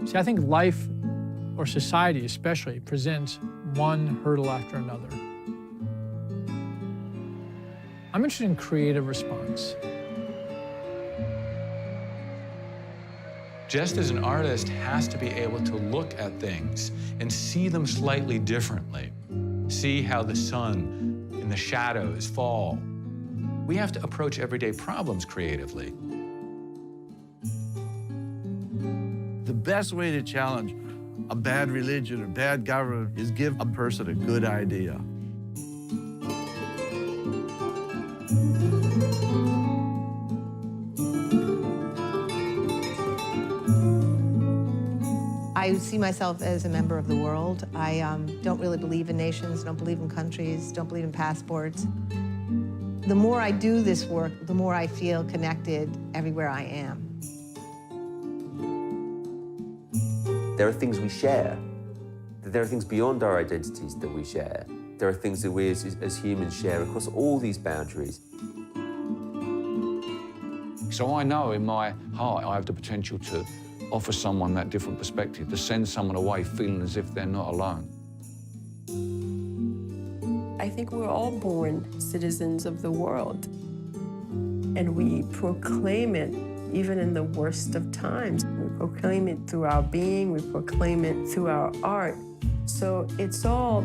See, I think life, or society especially, presents one hurdle after another. I'm interested in creative response. Just as an artist has to be able to look at things and see them slightly differently, see how the sun and the shadows fall, we have to approach everyday problems creatively. The best way to challenge a bad religion or bad government is give a person a good idea. I see myself as a member of the world. I don't really believe in nations, don't believe in countries, don't believe in passports. The more I do this work, the more I feel connected everywhere I am. There are things we share. There are things beyond our identities that we share. There are things that we as humans share across all these boundaries. So I know in my heart I have the potential to offer someone that different perspective, to send someone away feeling as if they're not alone. I think we're all born citizens of the world, and we proclaim it even in the worst of times. We proclaim it through our being, we proclaim it through our art. So it's all,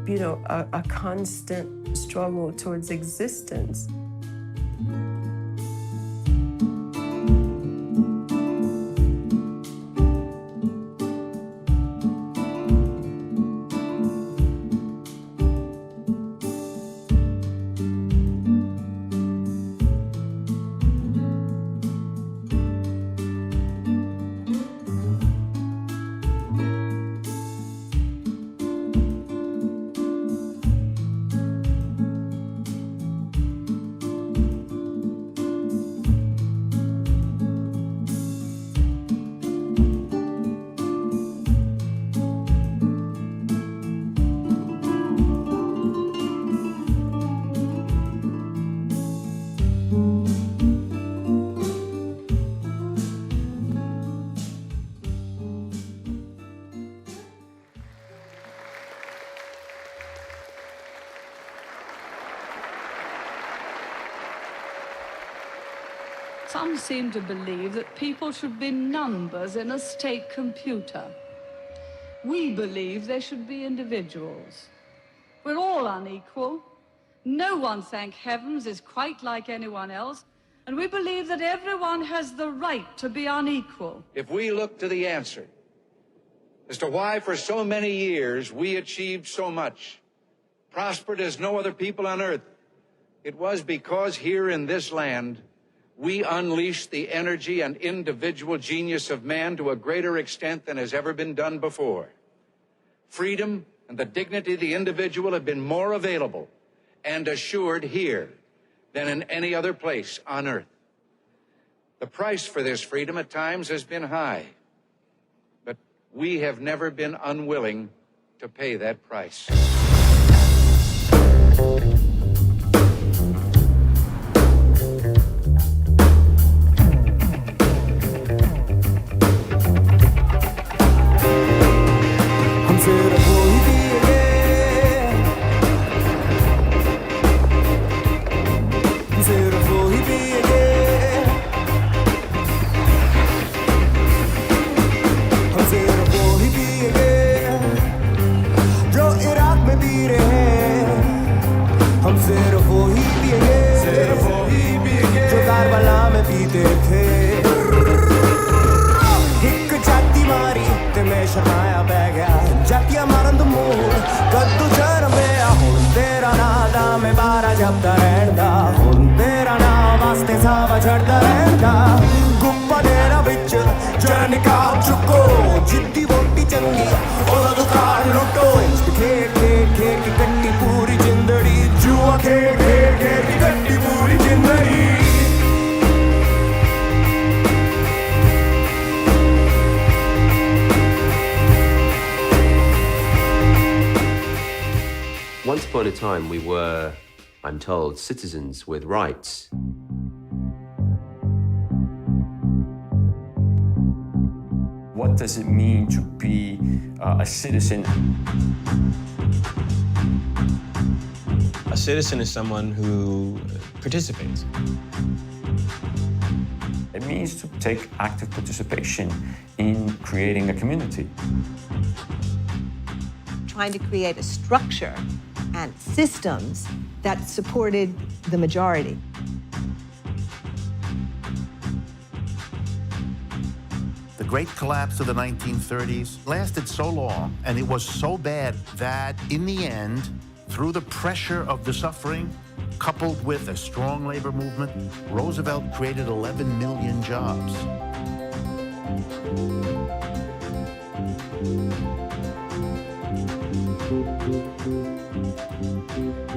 you know, a constant struggle towards existence. Some seem to believe that people should be numbers in a state computer. We believe they should be individuals. We're all unequal. No one, thank heavens, is quite like anyone else. And we believe that everyone has the right to be unequal. If we look to the answer as to why for so many years we achieved so much, prospered as no other people on earth, it was because here in this land, we unleashed the energy and individual genius of man to a greater extent than has ever been done before. Freedom and the dignity of the individual have been more available and assured here than in any other place on earth. The price for this freedom at times has been high, but we have never been unwilling to pay that price. Once upon a time, we were, I'm told, citizens with rights. What does it mean to be a citizen? A citizen is someone who participates. It means to take active participation in creating a community. Trying to create a structure and systems that supported the majority. The great collapse of the 1930s lasted so long, and it was so bad that in the end, through the pressure of the suffering, coupled with a strong labor movement, Roosevelt created 11 million jobs.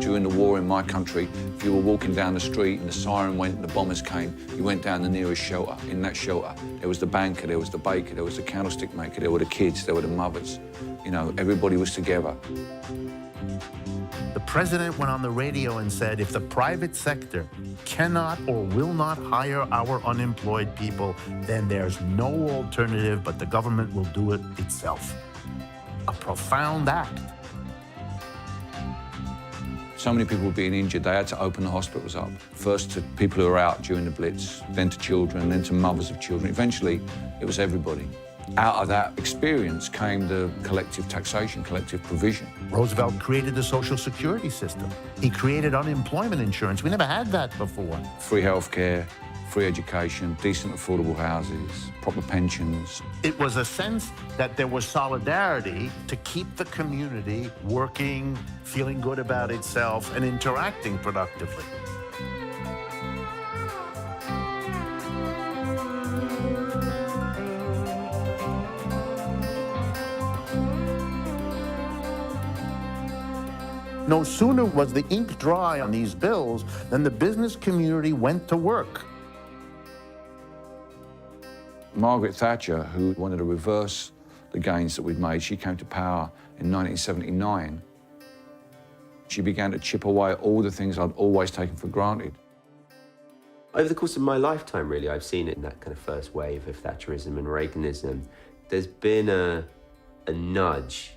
During the war in my country, if you were walking down the street and the siren went and the bombers came, you went down the nearest shelter. In that shelter, there was the banker, there was the baker, there was the candlestick maker, there were the kids, there were the mothers. You know, everybody was together. The president went on the radio and said, if the private sector cannot or will not hire our unemployed people, then there's no alternative but the government will do it itself. A profound act. So many people were being injured, they had to open the hospitals up. First to people who were out during the Blitz, then to children, then to mothers of children. Eventually, it was everybody. Out of that experience came the collective taxation, collective provision. Roosevelt created the Social Security system. He created unemployment insurance. We never had that before. Free healthcare, free education, decent affordable houses, proper pensions. It was a sense that there was solidarity to keep the community working, feeling good about itself, and interacting productively. No sooner was the ink dry on these bills than the business community went to work. Margaret Thatcher, who wanted to reverse the gains that we'd made, she came to power in 1979. She began to chip away at all the things I'd always taken for granted. Over the course of my lifetime, really, I've seen it in that kind of first wave of Thatcherism and Reaganism. There's been a nudge.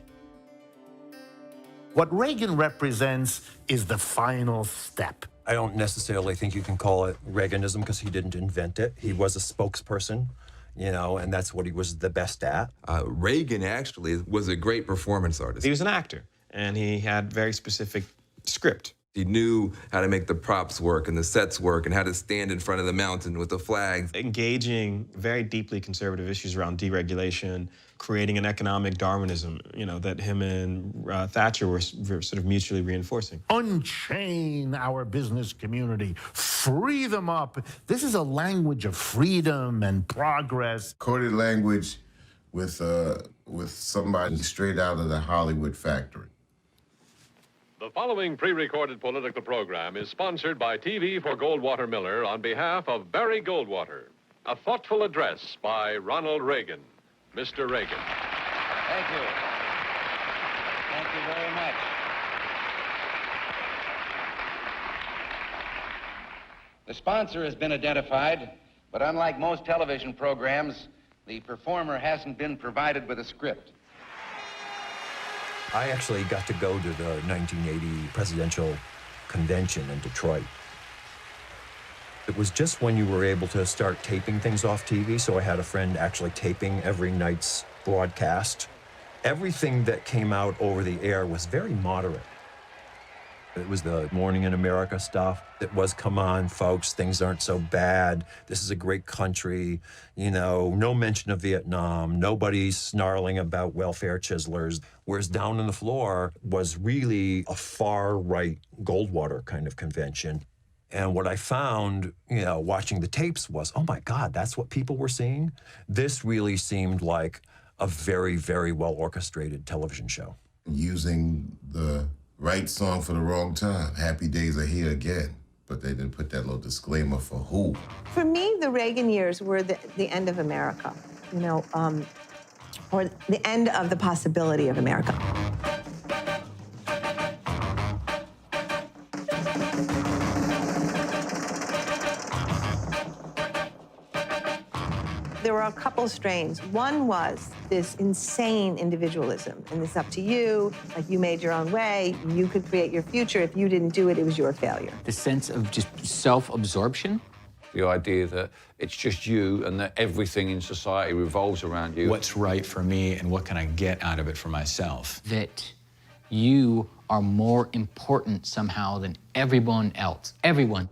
What Reagan represents is the final step. I don't necessarily think you can call it Reaganism because he didn't invent it. He was a spokesperson, you know, and that's what he was the best at. Reagan actually was a great performance artist. He was an actor, and he had very specific script. He knew how to make the props work and the sets work and how to stand in front of the mountain with the flags. Engaging very deeply conservative issues around deregulation, creating an economic Darwinism, you know, that him and Thatcher were sort of mutually reinforcing. Unchain our business community, free them up. This is a language of freedom and progress. Coded language with somebody straight out of the Hollywood factory. The following pre-recorded political program is sponsored by TV for Goldwater Miller on behalf of Barry Goldwater. A thoughtful address by Ronald Reagan. Mr. Reagan. Thank you. Thank you very much. The sponsor has been identified, but unlike most television programs, the performer hasn't been provided with a script. I actually got to go to the 1980 presidential convention in Detroit. It was just when you were able to start taping things off TV, so I had a friend actually taping every night's broadcast. Everything that came out over the air was very moderate. It was the Morning in America stuff. It was, come on, folks, things aren't so bad. This is a great country. You know, no mention of Vietnam. Nobody's snarling about welfare chiselers. Whereas Down on the Floor was really a far-right Goldwater kind of convention. And what I found, you know, watching the tapes was, oh my God, that's what people were seeing? This really seemed like a very, very well-orchestrated television show. Using the right song for the wrong time. Happy Days Are Here Again. But they didn't put that little disclaimer for who. For me, the Reagan years were the end of America, you know, or the end of the possibility of America. There were a couple strains. One was this insane individualism, and it's up to you, like you made your own way, you could create your future. If you didn't do it, it was your failure. The sense of just self-absorption. The idea that it's just you and that everything in society revolves around you. What's right for me and what can I get out of it for myself? That you are more important somehow than everyone else. Everyone.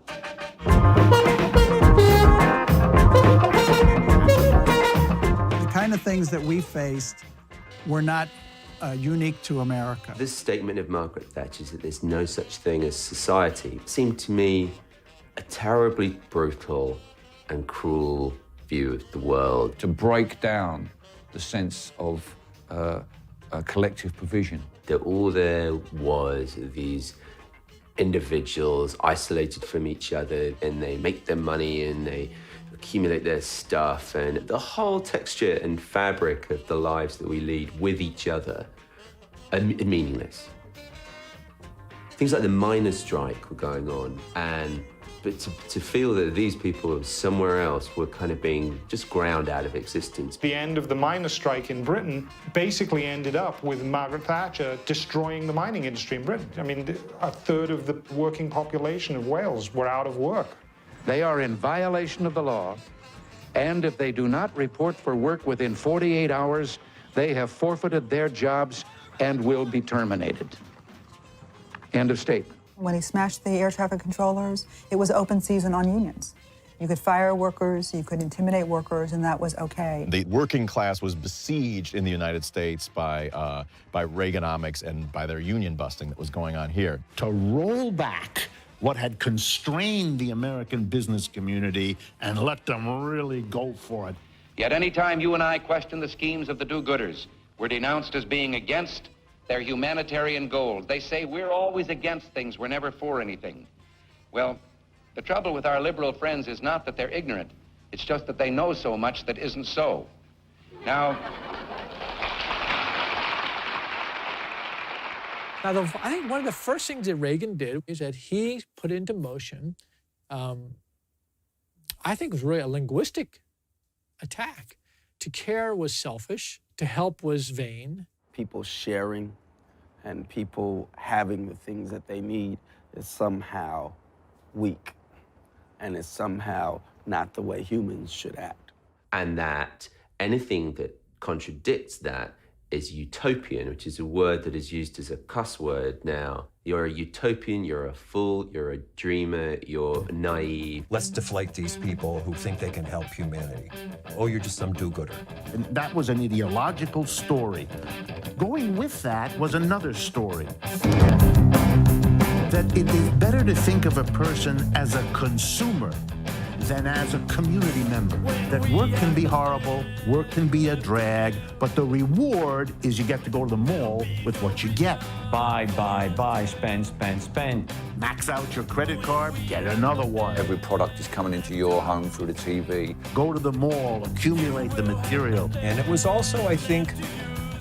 The kind of things that we faced were not unique to America. This statement of Margaret Thatcher's that there's no such thing as society seemed to me a terribly brutal and cruel view of the world. To break down the sense of a collective provision. That all there was are these individuals isolated from each other, and they make their money and they accumulate their stuff, and the whole texture and fabric of the lives that we lead with each other are meaningless. Things like the miners' strike were going on, but to feel that these people somewhere else were kind of being just ground out of existence. The end of the miners' strike in Britain basically ended up with Margaret Thatcher destroying the mining industry in Britain. I mean, a third of the working population of Wales were out of work. They are in violation of the law, and if they do not report for work within 48 hours, they have forfeited their jobs and will be terminated. End of statement. When he smashed the air traffic controllers, it was open season on unions. You could fire workers, you could intimidate workers, and that was okay. The working class was besieged in the United States by Reaganomics and by their union busting that was going on here. To roll back what had constrained the American business community and let them really go for it. Yet any time you and I question the schemes of the do-gooders, we're denounced as being against their humanitarian goals. They say we're always against things, we're never for anything. Well, the trouble with our liberal friends is not that they're ignorant, it's just that they know so much that isn't so. Now, I think one of the first things that Reagan did is that he put into motion, I think it was really a linguistic attack. To care was selfish, to help was vain. People sharing and people having the things that they need is somehow weak, and it's somehow not the way humans should act. And that anything that contradicts that is utopian, which is a word that is used as a cuss word now. You're a utopian, you're a fool, you're a dreamer, you're naive. Let's deflate these people who think they can help humanity. Oh, you're just some do-gooder. And that was an ideological story. Going with that was another story. That it is better to think of a person as a consumer than as a community member. That work can be horrible, work can be a drag, but the reward is you get to go to the mall with what you get. Buy, spend, spend, spend. Max out your credit card, get another one. Every product is coming into your home through the TV. Go to the mall, accumulate the material. And it was also, I think,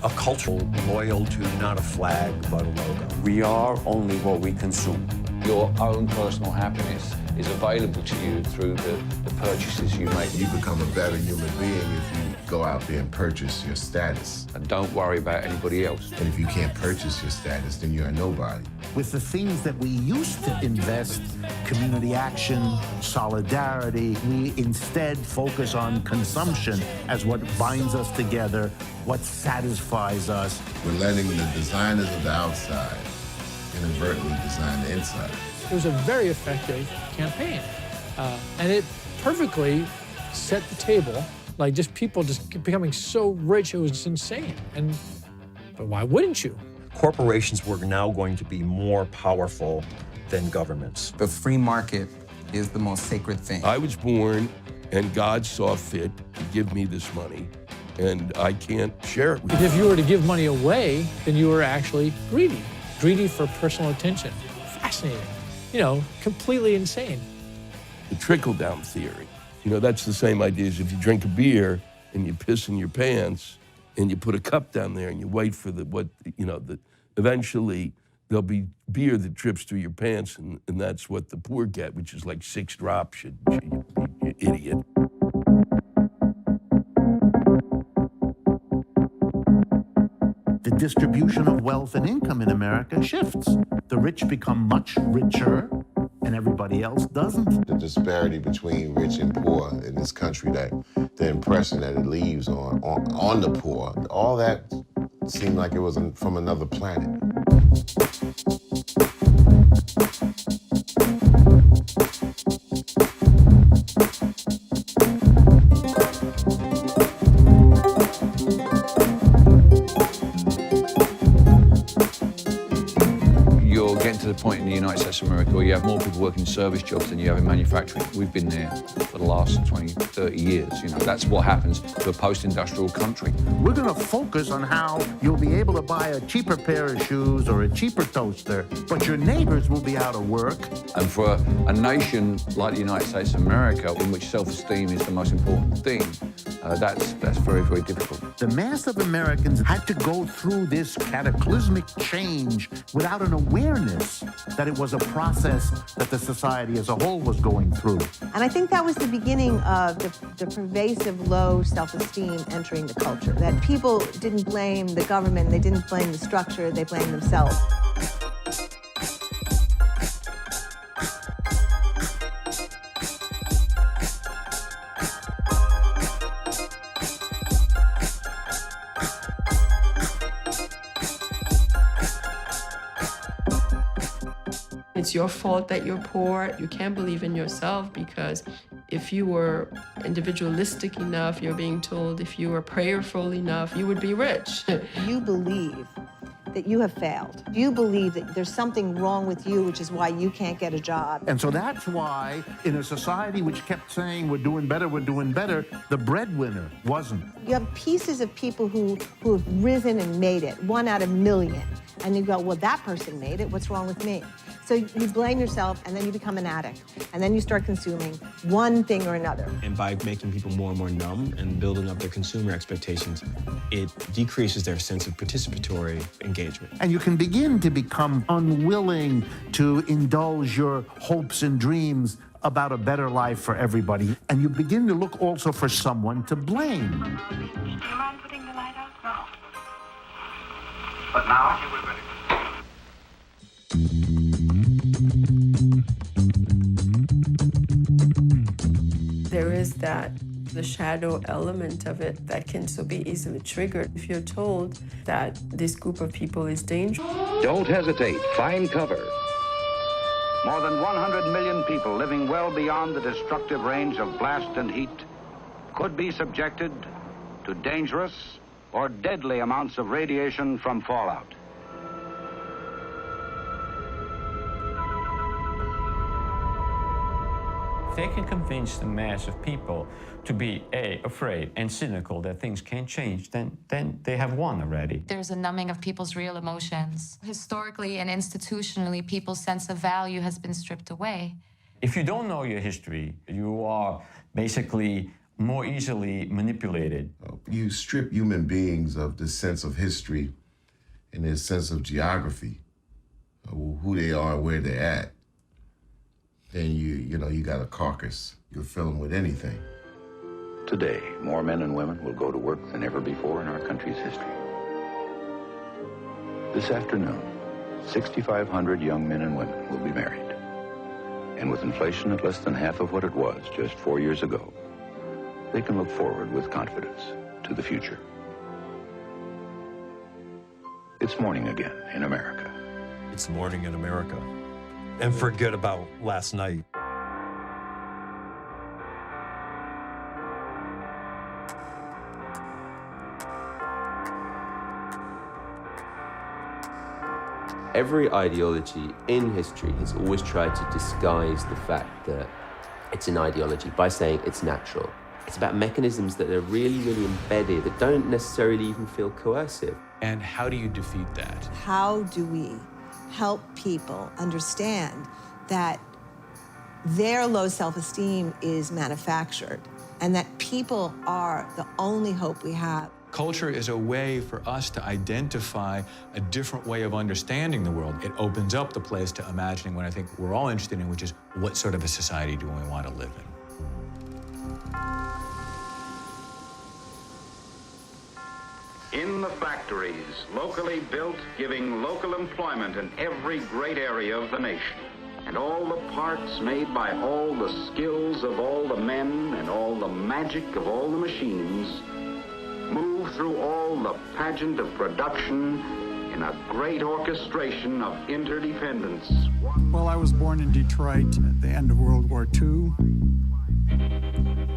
a culture loyal to not a flag, but a logo. We are only what we consume. Your own personal happiness is available to you through the purchases you make. You become a better human being if you go out there and purchase your status. And don't worry about anybody else. And if you can't purchase your status, then you're a nobody. With the things that we used to invest, community action, solidarity, we instead focus on consumption as what binds us together, what satisfies us. We're letting the designers of the outside inadvertently design the inside. It was a very effective campaign. And it perfectly set the table. Like, just people just becoming so rich, it was insane. But why wouldn't you? Corporations were now going to be more powerful than governments. The free market is the most sacred thing. I was born, and God saw fit to give me this money, and I can't share it with you. Because if you were to give money away, then you were actually greedy. Greedy for personal attention. Fascinating. You know, completely insane. The trickle-down theory. You know, that's the same idea as if you drink a beer and you piss in your pants and you put a cup down there and you wait for eventually there'll be beer that drips through your pants, and that's what the poor get, which is like 6 drops, you idiot. distribution of wealth and income in America shifts. The rich become much richer, and everybody else doesn't. The disparity between rich and poor in this country, that the impression that it leaves on the poor, all that seemed like it was from another planet. You're getting to the point in the United States of America where you have more people working in service jobs than you have in manufacturing. We've been there for the last 20, 30 years. You know, that's what happens to a post-industrial country. We're going to focus on how you'll be able to buy a cheaper pair of shoes or a cheaper toaster, but your neighbors will be out of work. And for a nation like the United States of America, in which self-esteem is the most important thing, that's very, very difficult. The mass of Americans had to go through this cataclysmic change without an awareness that it was a process that the society as a whole was going through. And I think that was the beginning of the pervasive low self-esteem entering the culture, that people didn't blame the government, they didn't blame the structure, they blamed themselves. It's your fault that you're poor. You can't believe in yourself because if you were individualistic enough, you're being told if you were prayerful enough, you would be rich. You believe that you have failed. You believe that there's something wrong with you, which is why you can't get a job. And so that's why, in a society which kept saying, we're doing better, the breadwinner wasn't. You have pieces of people who have risen and made it, 1 out of a million. And you go, well, that person made it, what's wrong with me? So you blame yourself, and then you become an addict. And then you start consuming one thing or another. And by making people more and more numb and building up their consumer expectations, it decreases their sense of participatory engagement. And you can begin to become unwilling to indulge your hopes and dreams about a better life for everybody. And you begin to look also for someone to blame. Do you mind putting the light out? No. But now you will benefit. There is the shadow element of it that can so be easily triggered. If you're told that this group of people is dangerous. Don't hesitate. Find cover. More than 100 million people living well beyond the destructive range of blast and heat could be subjected to dangerous or deadly amounts of radiation from fallout. They can convince the mass of people to be afraid and cynical that things can't change, then they have won already. There's a numbing of people's real emotions. Historically and institutionally, people's sense of value has been stripped away. If you don't know your history, you are basically more easily manipulated. You strip human beings of the sense of history and their sense of geography, who they are and where they're at. Then you got a carcass. You'll fill them with anything. Today, more men and women will go to work than ever before in our country's history. This afternoon, 6,500 young men and women will be married. And with inflation at less than half of what it was just 4 years ago, they can look forward with confidence to the future. It's morning again in America. It's morning in America. And forget about last night. Every ideology in history has always tried to disguise the fact that it's an ideology by saying it's natural. It's about mechanisms that are really, really embedded, that don't necessarily even feel coercive. And how do you defeat that? How do we help people understand that their low self-esteem is manufactured and that people are the only hope we have? Culture is a way for us to identify a different way of understanding the world. It opens up the place to imagining what I think we're all interested in, which is what sort of a society do we want to live in? In the factories, locally built, giving local employment in every great area of the nation. And all the parts made by all the skills of all the men and all the magic of all the machines move through all the pageant of production in a great orchestration of interdependence. Well, I was born in Detroit at the end of World War II.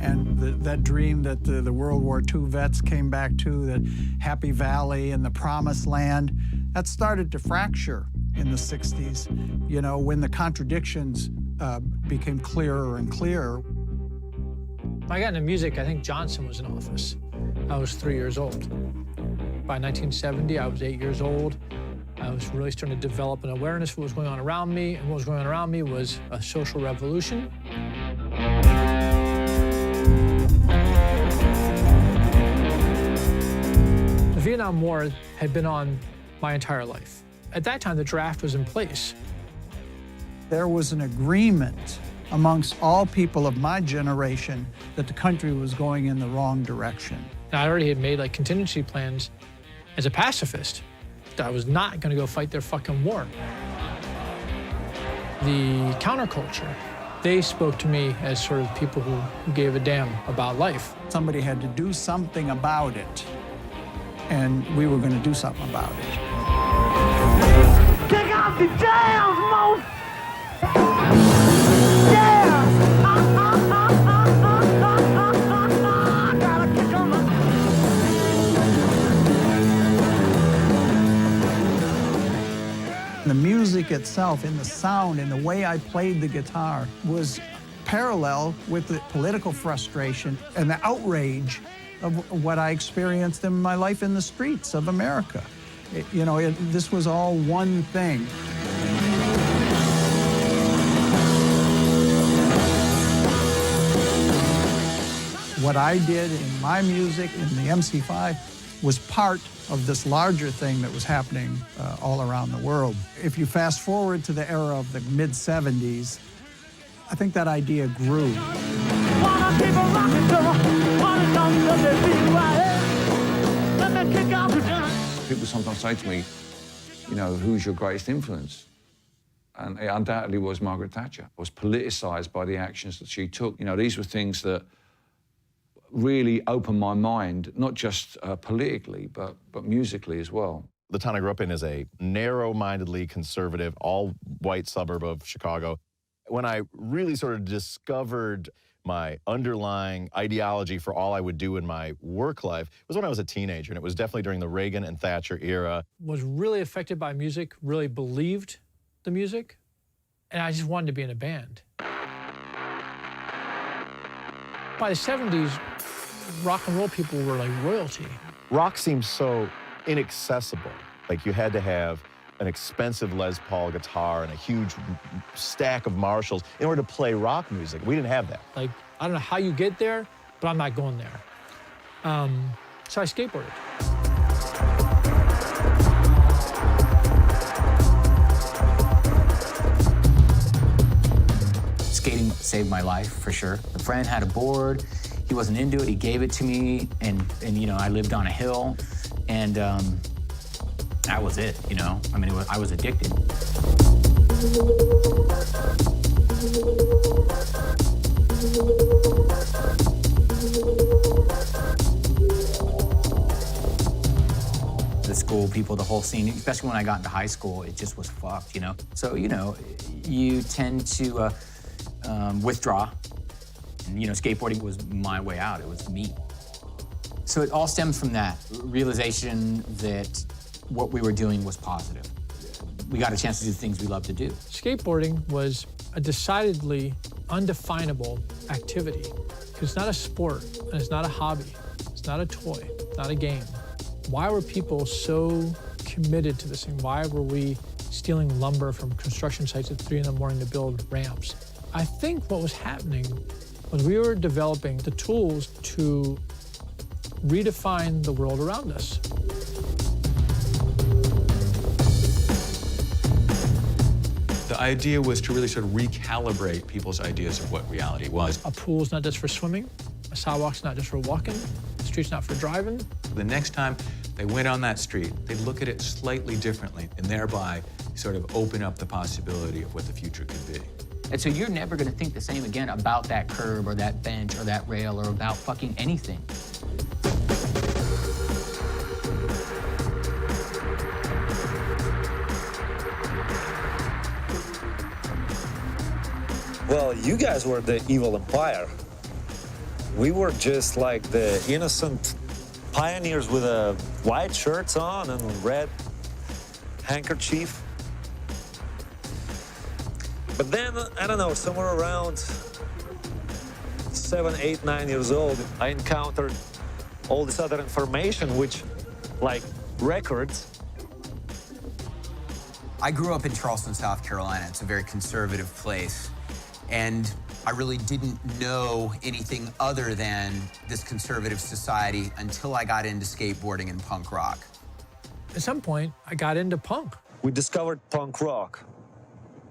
And that dream that the World War II vets came back to, that Happy Valley and the Promised Land, that started to fracture in the 60s, you know, when the contradictions became clearer and clearer. When I got into music, I think Johnson was in office. I was 3 years old. By 1970, I was 8 years old. I was really starting to develop an awareness of what was going on around me, and what was going on around me was a social revolution. The Vietnam War had been on my entire life. At that time, the draft was in place. There was an agreement amongst all people of my generation that the country was going in the wrong direction. I already had made like contingency plans as a pacifist that I was not going to go fight their fucking war. The counterculture, they spoke to me as sort of people who gave a damn about life. Somebody had to do something about it, and we were going to do something about it. Take out the jams, Mo! The music itself, in the sound, and the way I played the guitar was parallel with the political frustration and the outrage of what I experienced in my life in the streets of America. This was all one thing. What I did in my music, in the MC5, was part of this larger thing that was happening all around the world. If you fast forward to the era of the mid-70s, I think that idea grew. People sometimes say to me, you know, who's your greatest influence? And it undoubtedly was Margaret Thatcher. I was politicized by the actions that she took. You know, these were things that really opened my mind, not just politically, but musically as well. The town I grew up in is a narrow-mindedly conservative, all-white suburb of Chicago. When I really sort of discovered my underlying ideology for all I would do in my work life was when I was a teenager, and it was definitely during the Reagan and Thatcher era. Was really affected by music, really believed the music, and I just wanted to be in a band. By the 70s, rock and roll people were like royalty. Rock seemed so inaccessible. Like you had to have an expensive Les Paul guitar and a huge stack of Marshalls in order to play rock music. We didn't have that. Like, I don't know how you get there, but I'm not going there. So I skateboarded. Skating saved my life, for sure. A friend had a board. He wasn't into it. He gave it to me, and you know, I lived on a hill, and that was it, you know? I mean, I was addicted. The school people, the whole scene, especially when I got into high school, it just was fucked, you know? So, you know, you tend to withdraw. And, you know, skateboarding was my way out. It was me. So it all stemmed from that realization that what we were doing was positive. We got a chance to do things we love to do. Skateboarding was a decidedly undefinable activity. It's not a sport, and it's not a hobby. It's not a toy, it's not a game. Why were people so committed to this thing? Why were we stealing lumber from construction sites at 3 in the morning to build ramps? I think what was happening was we were developing the tools to redefine the world around us. The idea was to really sort of recalibrate people's ideas of what reality was. A pool's not just for swimming, a sidewalk's not just for walking, the street's not for driving. The next time they went on that street, they'd look at it slightly differently and thereby sort of open up the possibility of what the future could be. And so you're never gonna think the same again about that curb or that bench or that rail or about fucking anything. Well, you guys were the evil empire. We were just like the innocent pioneers with white shirts on and red handkerchief. But then, I don't know, somewhere around 7, 8, 9 years old, I encountered all this other information, which, like records. I grew up in Charleston, South Carolina. It's a very conservative place. And I really didn't know anything other than this conservative society until I got into skateboarding and punk rock. At some point, I got into punk. We discovered punk rock.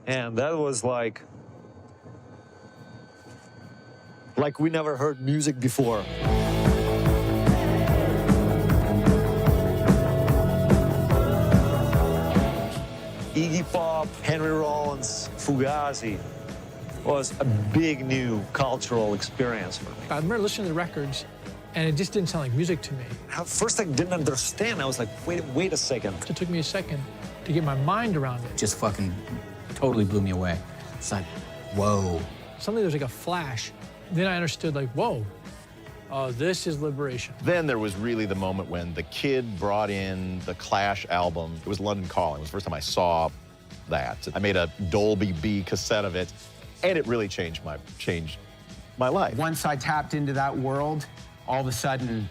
And that was like we never heard music before. Iggy Pop, Henry Rollins, Fugazi was a big new cultural experience for me. I remember listening to the records, and it just didn't sound like music to me. At first, I didn't understand. I was like, wait a second. It took me a second to get my mind around it. Just fucking totally blew me away. It's like, whoa. Suddenly there was like a flash. Then I understood, like, whoa, this is liberation. Then there was really the moment when the Kid brought in the Clash album. It was London Calling. It was the first time I saw that. I made a Dolby B cassette of it, and it really changed my life. Once I tapped into that world, all of a sudden,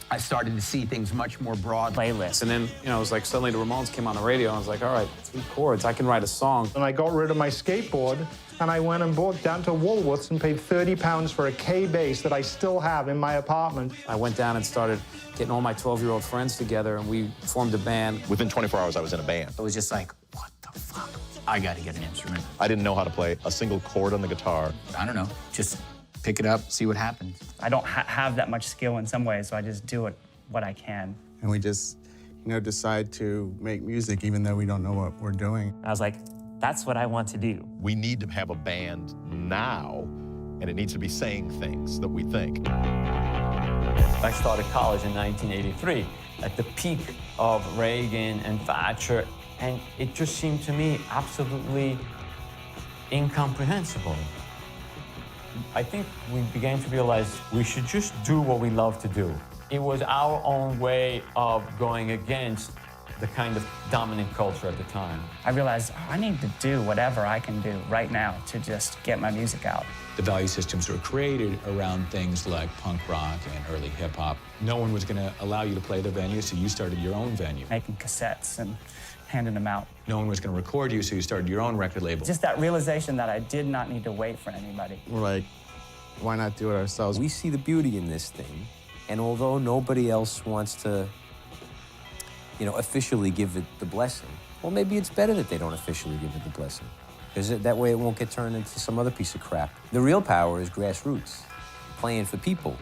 I started to see things much more broad. Playlists. And then, you know, it was like suddenly the Ramones came on the radio, and I was like, all right, 3 chords, I can write a song. And I got rid of my skateboard, and I went and bought down to Woolworths and paid £30 for a K bass that I still have in my apartment. I went down and started getting all my 12-year-old friends together, and we formed a band. Within 24 hours, I was in a band. It was just like, what the fuck? I gotta get an instrument. I didn't know how to play a single chord on the guitar. I don't know, just pick it up, see what happens. I don't have that much skill in some ways, so I just do what I can. And we just, decide to make music even though we don't know what we're doing. I was like, that's what I want to do. We need to have a band now, and it needs to be saying things that we think. I started college in 1983 at the peak of Reagan and Thatcher, and it just seemed to me absolutely incomprehensible. I think we began to realize we should just do what we love to do. It was our own way of going against the kind of dominant culture at the time. I realized, I need to do whatever I can do right now to just get my music out. The value systems were created around things like punk rock and early hip hop. No one was going to allow you to play the venue, so you started your own venue. Making cassettes and handing them out. No one was going to record you, so you started your own record label. Just that realization that I did not need to wait for anybody. We're like, why not do it ourselves? We see the beauty in this thing, and although nobody else wants to, officially give it the blessing, well, maybe it's better that they don't officially give it the blessing, because that way it won't get turned into some other piece of crap. The real power is grassroots, playing for people.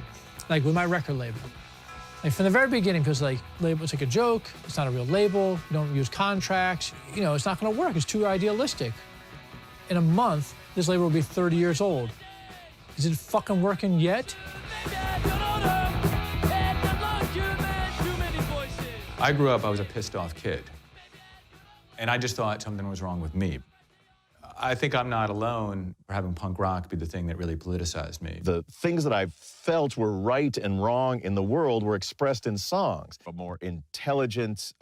Like with my record label. Like from the very beginning, because like label, it's like a joke, it's not a real label, you don't use contracts, it's not gonna work, it's too idealistic. In a month, this label will be 30 years old. Is it fucking working yet? I grew up, I was a pissed off kid. And I just thought something was wrong with me. I think I'm not alone for having punk rock be the thing that really politicized me. The things that I felt were right and wrong in the world were expressed in songs. A more intelligent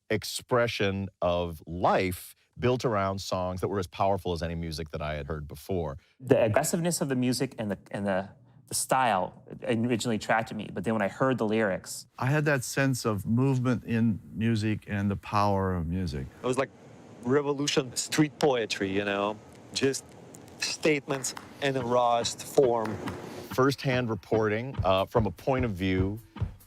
expression of life built around songs that were as powerful as any music that I had heard before. The aggressiveness of the music and the style originally attracted me, but then when I heard the lyrics, I had that sense of movement in music and the power of music. It was like revolution street poetry, just statements in a rawest form. First-hand reporting from a point of view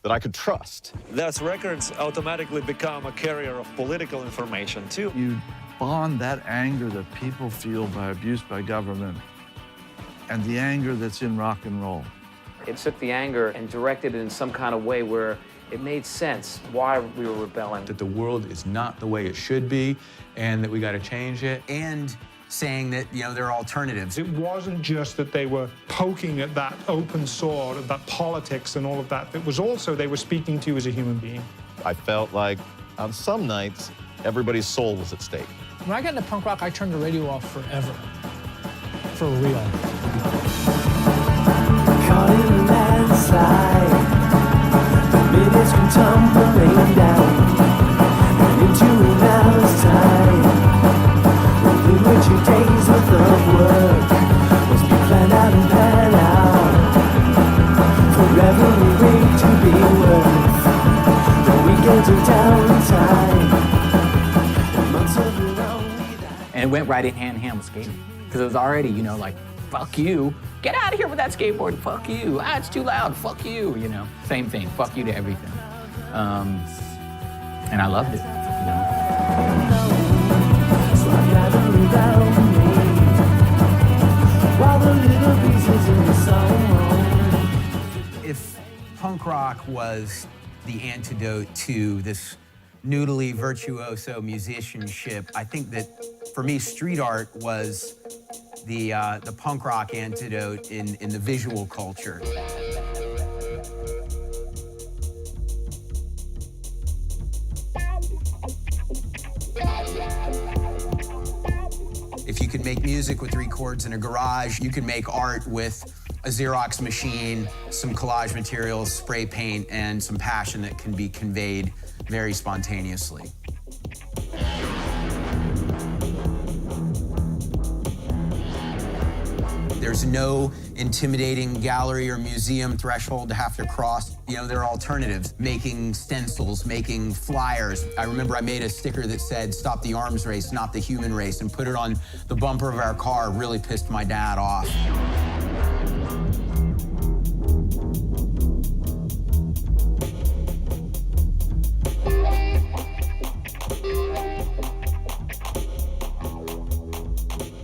that I could trust. Thus, records automatically become a carrier of political information, too. You bond that anger that people feel by abuse by government and the anger that's in rock and roll. It took the anger and directed it in some kind of way where It made sense why we were rebelling. That the world is not the way it should be, and that we got to change it. And saying that, you know, there are alternatives. It wasn't just that they were poking at that open sword of that politics and all of that. It was also they were speaking to you as a human being. I felt like on some nights, everybody's soul was at stake. When I got into punk rock, I turned the radio off forever. For real. Caught in a landslide, the minutes can tumble down into an hour's time. In which your days worth of work must be planned out and planned out. For every week to be worth the weekends of downtime. Months of your own. And it went right in hand in hand with skating. Because it was already, you know, like, fuck you. Get out of here with that skateboard. Fuck you. Ah, it's too loud. Fuck you. You know, same thing. Fuck you to everything. And I loved it, you know. So I gather around me while the little pieces in the song. If punk rock was the antidote to this noodly virtuoso musicianship, I think that for me, street art was the punk rock antidote in the visual culture. If you could make music with 3 chords in a garage, you could make art with a Xerox machine, some collage materials, spray paint, and some passion that can be conveyed very spontaneously. There's no intimidating gallery or museum threshold to have to cross. You know, there are alternatives, making stencils, making flyers. I remember I made a sticker that said, "Stop the arms race, not the human race," and put it on the bumper of our car. Really pissed my dad off.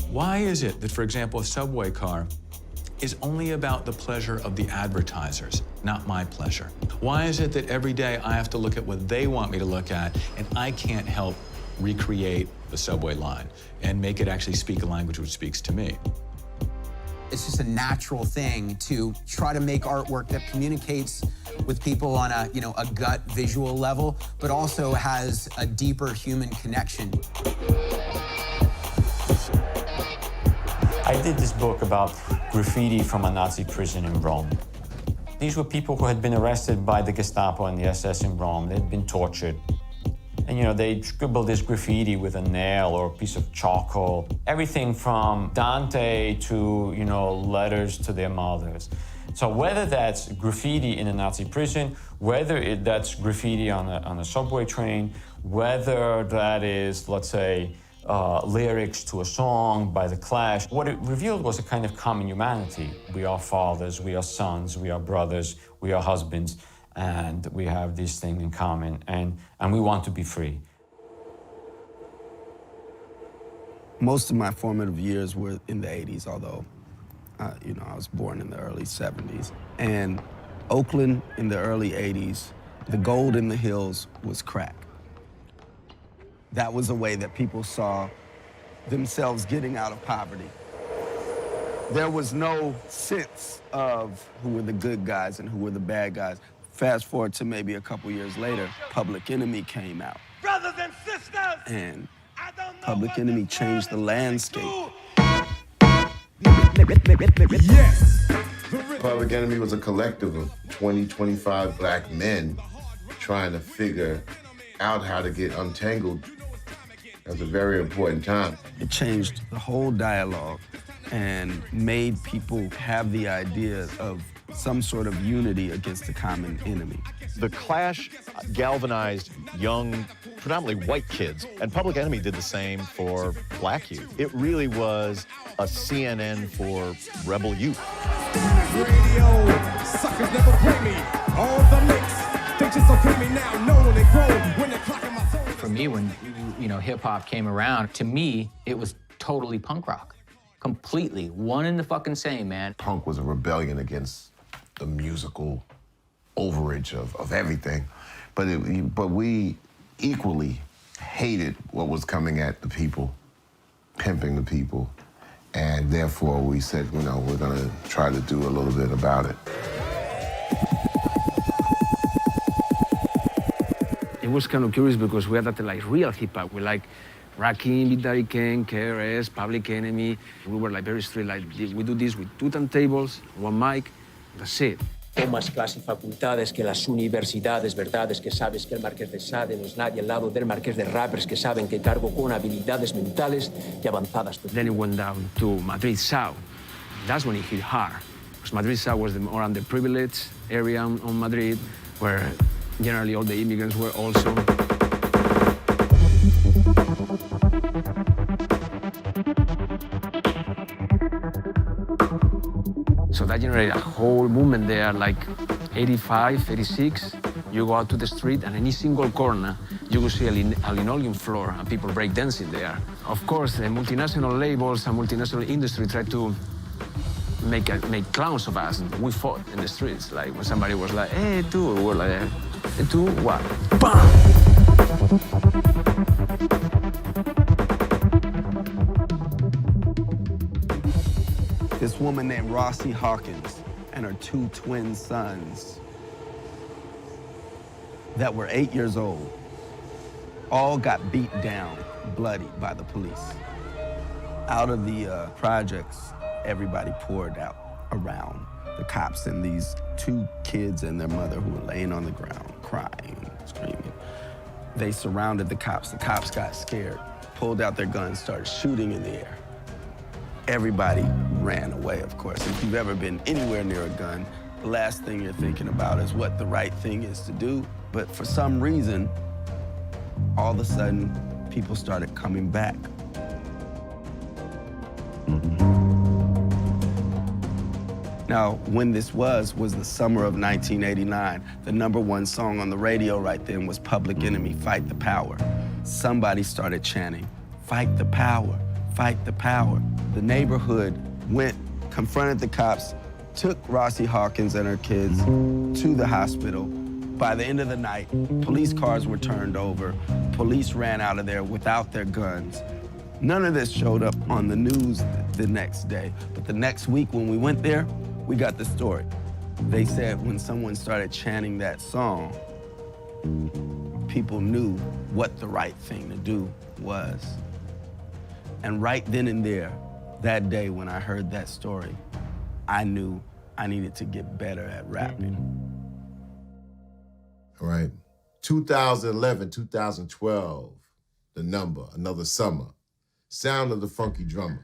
Why is it that, for example, a subway car is only about the pleasure of the advertisers, not my pleasure? Why is it that every day I have to look at what they want me to look at, and I can't help recreate the subway line and make it actually speak a language which speaks to me? It's just a natural thing to try to make artwork that communicates with people on a, you know, a gut visual level, but also has a deeper human connection. I did this book about graffiti from a Nazi prison in Rome. These were people who had been arrested by the Gestapo and the SS in Rome. They had been tortured. And, you know, they scribbled this graffiti with a nail or a piece of charcoal. Everything from Dante to, you know, letters to their mothers. So whether that's graffiti in a Nazi prison, whether that's graffiti on a subway train, whether that is, let's say, lyrics to a song by The Clash, what it revealed was a kind of common humanity. We are fathers, we are sons, we are brothers, we are husbands, and we have this thing in common, and we want to be free. Most of my formative years were in the 80s, although, you know, I was born in the early 70s. And Oakland in the early 80s, the gold in the hills was crack. That was a way that people saw themselves getting out of poverty. There was no sense of who were the good guys and who were the bad guys. Fast forward to maybe a couple years later, Public Enemy came out. Brothers and sisters! And Public Enemy changed the landscape. Yes! Public Enemy was a collective of 20, 25 black men trying to figure out how to get untangled. That was a very important time. It changed the whole dialogue and made people have the idea of some sort of unity against a common enemy. The Clash galvanized young, predominantly white kids, and Public Enemy did the same for black youth. It really was a CNN for rebel youth. Radio, suckers never play me. All the licks, they just okay me now, known and grown when they're clocking my soul. For me, when, you know, hip-hop came around, to me, it was totally punk rock. Completely. One and the fucking same, man. Punk was a rebellion against the musical overage of everything. But we equally hated what was coming at the people, pimping the people, and therefore we said, you know, we're gonna try to do a little bit about it. It was kind of curious because we had that like real hip hop. We like Rakim, Big Daddy Kane, KRS, Public Enemy. We were like very straight, like we do this with 2 turntables, 1 mic, that's it. Tomas clase y facultades que las universidades, verdades que sabes que el Marqués de Sade no es nadie al lado del Marqués de Rappers que saben que cargo con habilidades mentales y avanzadas. Then it went down to Madrid South. That's when it hit hard. Because Madrid South was the more underprivileged area on Madrid, where generally all the immigrants were also. So that generated a whole movement there, like 85, 86. You go out to the street, and any single corner, you will see a linoleum floor, and people break dancing there. Of course, the multinational labels and multinational industry tried to make clowns of us. We fought in the streets, like when somebody was like, "Hey, tú," we were like, "Hey, tú, what?" Bam! This woman named Rossi Hawkins and her 2 twin sons that were 8 years old all got beat down, bloody by the police. Out of the projects, everybody poured out around the cops and these 2 kids and their mother who were laying on the ground, crying, screaming. They surrounded the cops. The cops got scared, pulled out their guns, started shooting in the air. Everybody ran away, of course. If you've ever been anywhere near a gun, the last thing you're thinking about is what the right thing is to do. But for some reason, all of a sudden, people started coming back. Now, when this was the summer of 1989. The #1 song on the radio right then was Public Enemy, Fight the Power. Somebody started chanting, "Fight the power, fight the power." The neighborhood went, confronted the cops, took Rossi Hawkins and her kids to the hospital. By the end of the night, police cars were turned over. Police ran out of there without their guns. None of this showed up on the news the next day. But the next week when we went there, we got the story. They said when someone started chanting that song, people knew what the right thing to do was. And right then and there, that day when I heard that story, I knew I needed to get better at rapping. All right. 2011, 2012, The Number, Another Summer. Sound of the Funky Drummer.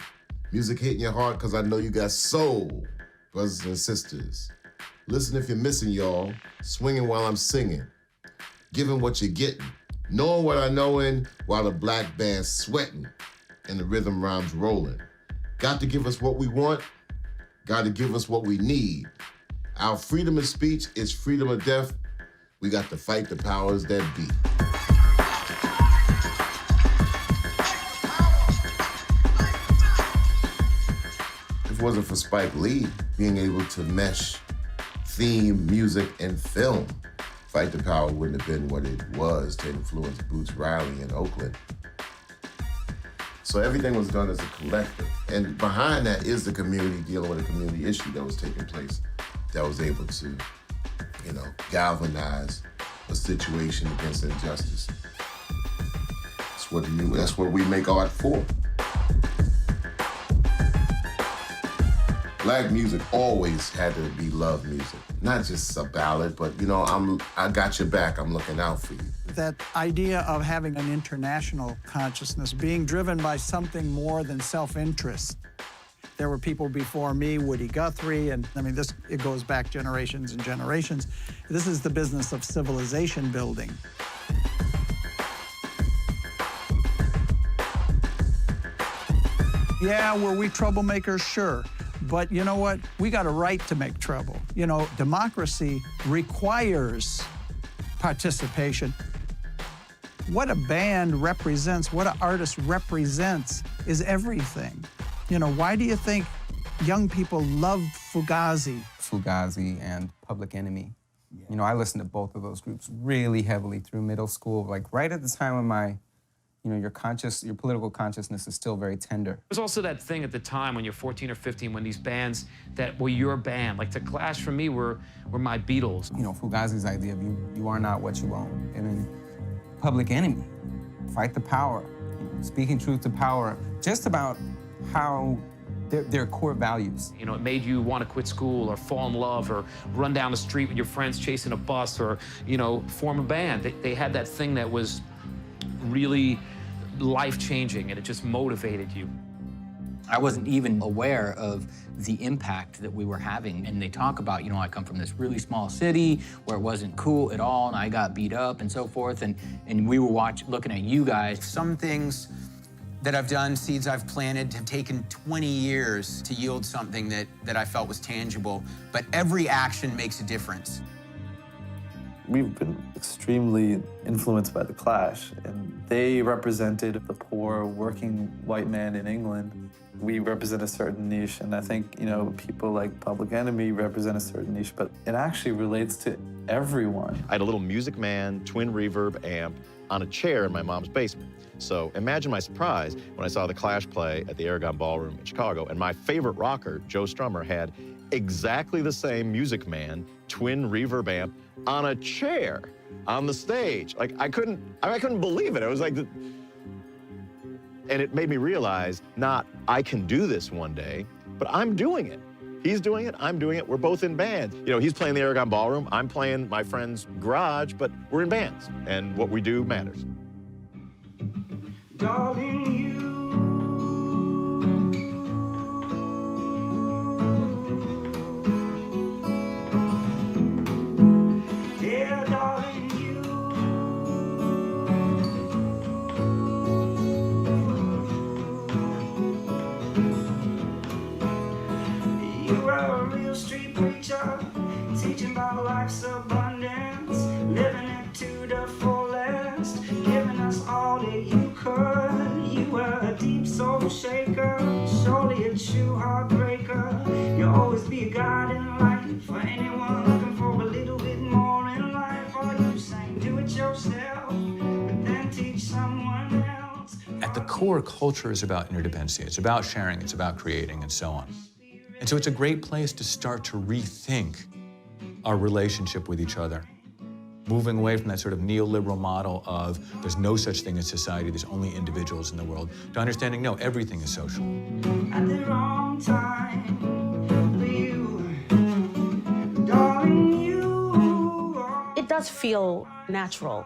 Music hitting your heart because I know you got soul, brothers and sisters. Listen if you're missing, y'all. Swinging while I'm singing. Giving what you're getting. Knowing what I know in while the black band's sweating and the rhythm rhymes rolling. Got to give us what we want. Got to give us what we need. Our freedom of speech is freedom of death. We got to fight the powers that be. If it wasn't for Spike Lee being able to mesh theme, music, and film, Fight the Power wouldn't have been what it was to influence Boots Riley in Oakland. So everything was done as a collective. And behind that is the community dealing with a community issue that was taking place that was able to, galvanize a situation against injustice. That's what we make art for. Black music always had to be love music. Not just a ballad, but I got your back, I'm looking out for you. That idea of having an international consciousness, being driven by something more than self-interest. There were people before me, Woody Guthrie, and it goes back generations and generations. This is the business of civilization building. Yeah, were we troublemakers? Sure. But you know what? We got a right to make trouble. Democracy requires participation. What a band represents, what an artist represents is everything. Why do you think young people love Fugazi? Fugazi and Public Enemy You know, I listened to both of those groups really heavily through middle school, like right at the time when my, you know, your political consciousness is still very tender. There's also that thing at the time when you're 14 or 15 when these bands that were your band, like The Clash for me were my Beatles. You know, Fugazi's idea of you are not what you own. I mean, Public Enemy, Fight the Power, you know, speaking truth to power, just about how their core values. You know, it made you want to quit school or fall in love or run down the street with your friends chasing a bus or, you know, form a band. They had that thing that was really life-changing and it just motivated you. I wasn't even aware of the impact that we were having. And they talk about, you know, I come from this really small city where it wasn't cool at all and I got beat up and so forth. And we were looking at you guys. Some things that I've done, seeds I've planted, have taken 20 years to yield something that I felt was tangible. But every action makes a difference. We've been extremely influenced by The Clash, and they represented the poor working white man in England. We represent a certain niche, and I think, you know, people like Public Enemy represent a certain niche, but it actually relates to everyone. I had a little Music Man twin reverb amp on a chair in my mom's basement. So imagine my surprise when I saw The Clash play at the Aragon Ballroom in Chicago, and my favorite rocker, Joe Strummer, had exactly the same Music Man twin reverb amp on a chair on the stage. Like, I couldn't believe it. It was like, and it made me realize, not I can do this one day, but I'm doing it. He's doing it, I'm doing it, we're both in bands. You know, he's playing the Aragon Ballroom, I'm playing my friend's garage, but we're in bands, and what we do matters. Darling, yeah, darling, you are a real street preacher, teaching about life's abundance, living it to the fullest, giving us all that you could. You were a deep soul shaker, surely a true heartbreaker. You'll always be a guiding light for anyone looking for a little bit more in life. All you saying, do it yourself, but then teach someone else. At the core, culture is about interdependency. It's about sharing, it's about creating, and so on. And so it's a great place to start to rethink our relationship with each other. Moving away from that sort of neoliberal model of there's no such thing as society, there's only individuals in the world, to understanding, no, everything is social. At the wrong time for you, darling, you. It does feel natural.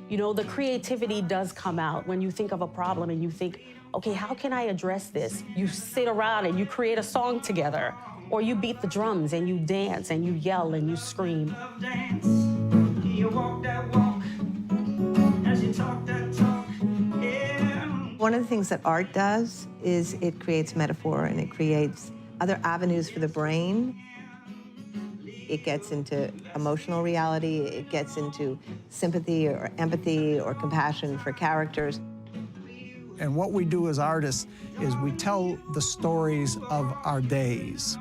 You know, the creativity does come out when you think of a problem and you think, okay, how can I address this? You sit around and you create a song together, or you beat the drums and you dance and you yell and you scream. You walk that walk, as you talk that talk, yeah. One of the things that art does is it creates metaphor and it creates other avenues for the brain. It gets into emotional reality, it gets into sympathy or empathy or compassion for characters. And what we do as artists is we tell the stories of our days.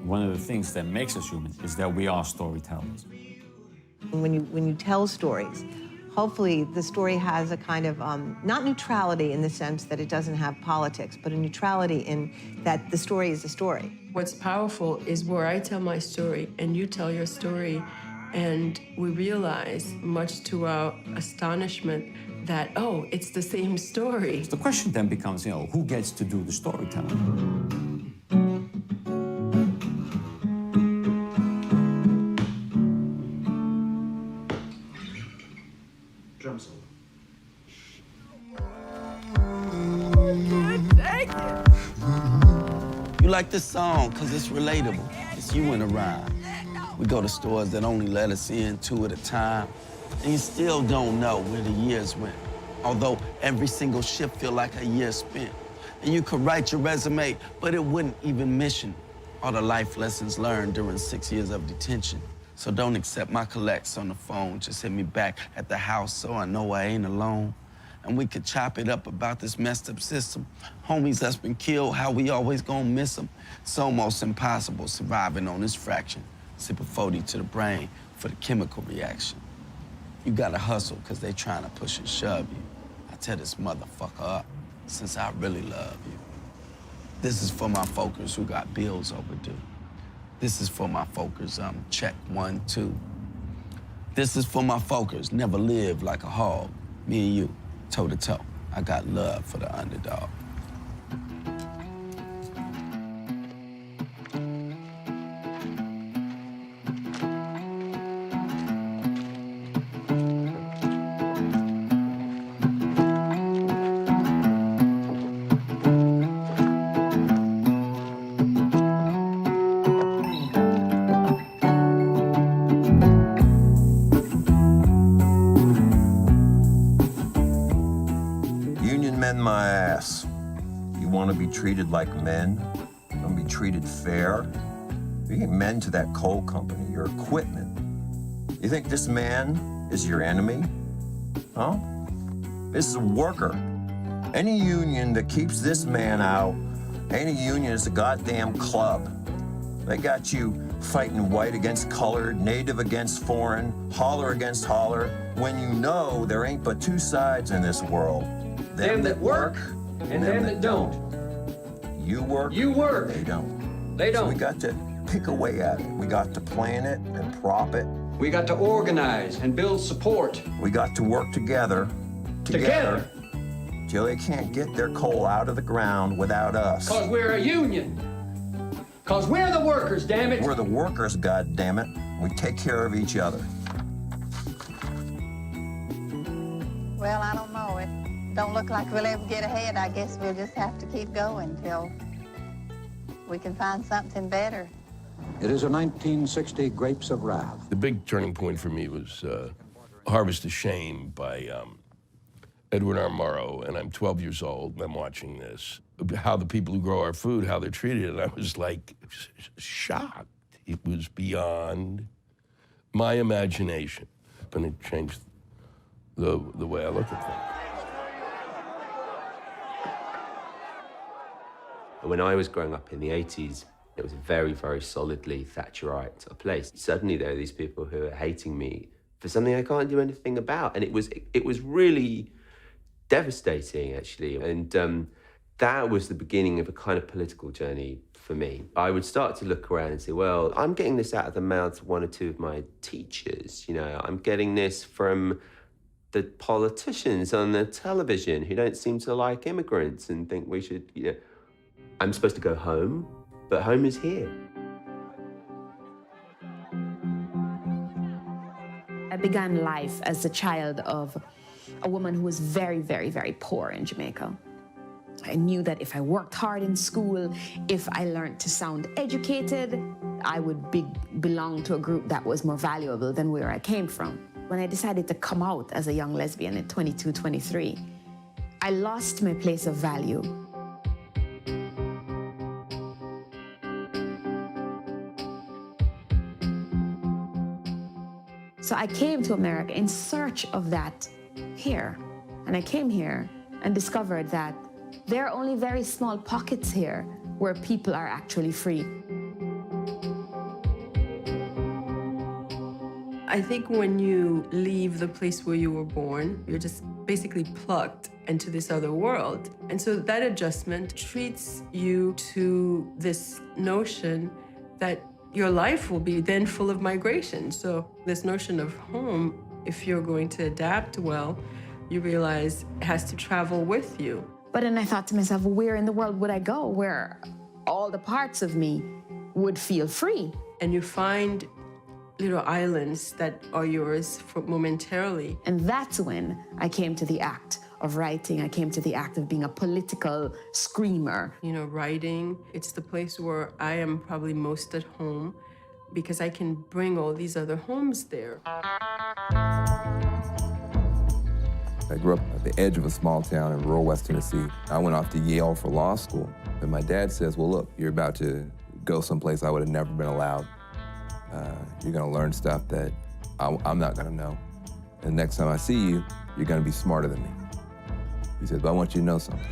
One of the things that makes us human is that we are storytellers. When you tell stories, hopefully the story has a kind of, not neutrality in the sense that it doesn't have politics, but a neutrality in that the story is a story. What's powerful is where I tell my story and you tell your story, and we realize, much to our astonishment, that, oh, it's the same story. The question then becomes, you know, who gets to do the storytelling? Drum solo. You like this song because it's relatable. It's you in a rhyme. We go to stores that only let us in 2 at a time, and you still don't know where the years went. Although every single shift feel like a year spent. And you could write your resume, but it wouldn't even mention all the life lessons learned during 6 years of detention. So don't accept my collects on the phone. Just hit me back at the house so I know I ain't alone. And we could chop it up about this messed up system. Homies that's been killed, how we always gonna miss them. It's almost impossible surviving on this fraction. Sipping 40 to the brain for the chemical reaction. You gotta hustle, cause they trying to push and shove you. I tell this motherfucker up, since I really love you. This is for my folkers who got bills overdue. This is for my folkers, check 1, 2. This is for my folkers, never live like a hog. Me and you, toe to toe. I got love for the underdog. My ass. You want to be treated like men? You want to be treated fair? You ain't men to that coal company. You're equipment. You think this man is your enemy? Huh? This is a worker. Any union that keeps this man out, any union is a goddamn club. They got you fighting white against colored, native against foreign, holler against holler, when you know there ain't but two sides in this world. Them that work and them that don't. You work. You work. They don't. They don't. So we got to pick away at it. We got to plan it and prop it. We got to organize and build support. We got to work together. Till they can't get their coal out of the ground without us. Cause we're a union. Cause we're the workers, damn it. We're the workers, God damn it. We take care of each other. Well, I don't know. It don't look like we'll ever get ahead. I guess we'll just have to keep going till we can find something better. It is a 1960 Grapes of Wrath. The big turning point for me was Harvest of Shame by Edward R. Murrow, and I'm 12 years old, and I'm watching this. How the people who grow our food, how they're treated, and I was like shocked. It was beyond my imagination, and it changed the way I look at things. When I was growing up in the 80s, it was a very, very solidly Thatcherite sort of place. Suddenly there are these people who are hating me for something I can't do anything about. And it was really devastating, actually. And that was the beginning of a kind of political journey for me. I would start to look around and say, well, I'm getting this out of the mouths of one or two of my teachers. You know, I'm getting this from the politicians on the television who don't seem to like immigrants and think we should, you know, I'm supposed to go home, but home is here. I began life as a child of a woman who was very, very, very poor in Jamaica. I knew that if I worked hard in school, if I learned to sound educated, I would belong to a group that was more valuable than where I came from. When I decided to come out as a young lesbian at 22, 23, I lost my place of value. So I came to America in search of that here. And I came here and discovered that there are only very small pockets here where people are actually free. I think when you leave the place where you were born, you're just basically plucked into this other world. And so that adjustment treats you to this notion that your life will be then full of migration. So this notion of home, if you're going to adapt well, you realize it has to travel with you. But then I thought to myself, where in the world would I go where all the parts of me would feel free? And you find little islands that are yours for momentarily. And that's when I came to the act of writing. I came to the act of being a political screamer. You know, writing, it's the place where I am probably most at home because I can bring all these other homes there. I grew up at the edge of a small town in rural West Tennessee. I went off to Yale for law school. And my dad says, well, look, you're about to go someplace I would have never been allowed. You're gonna learn stuff that I'm not gonna know. And next time I see you, you're gonna be smarter than me. He says, but I want you to know something.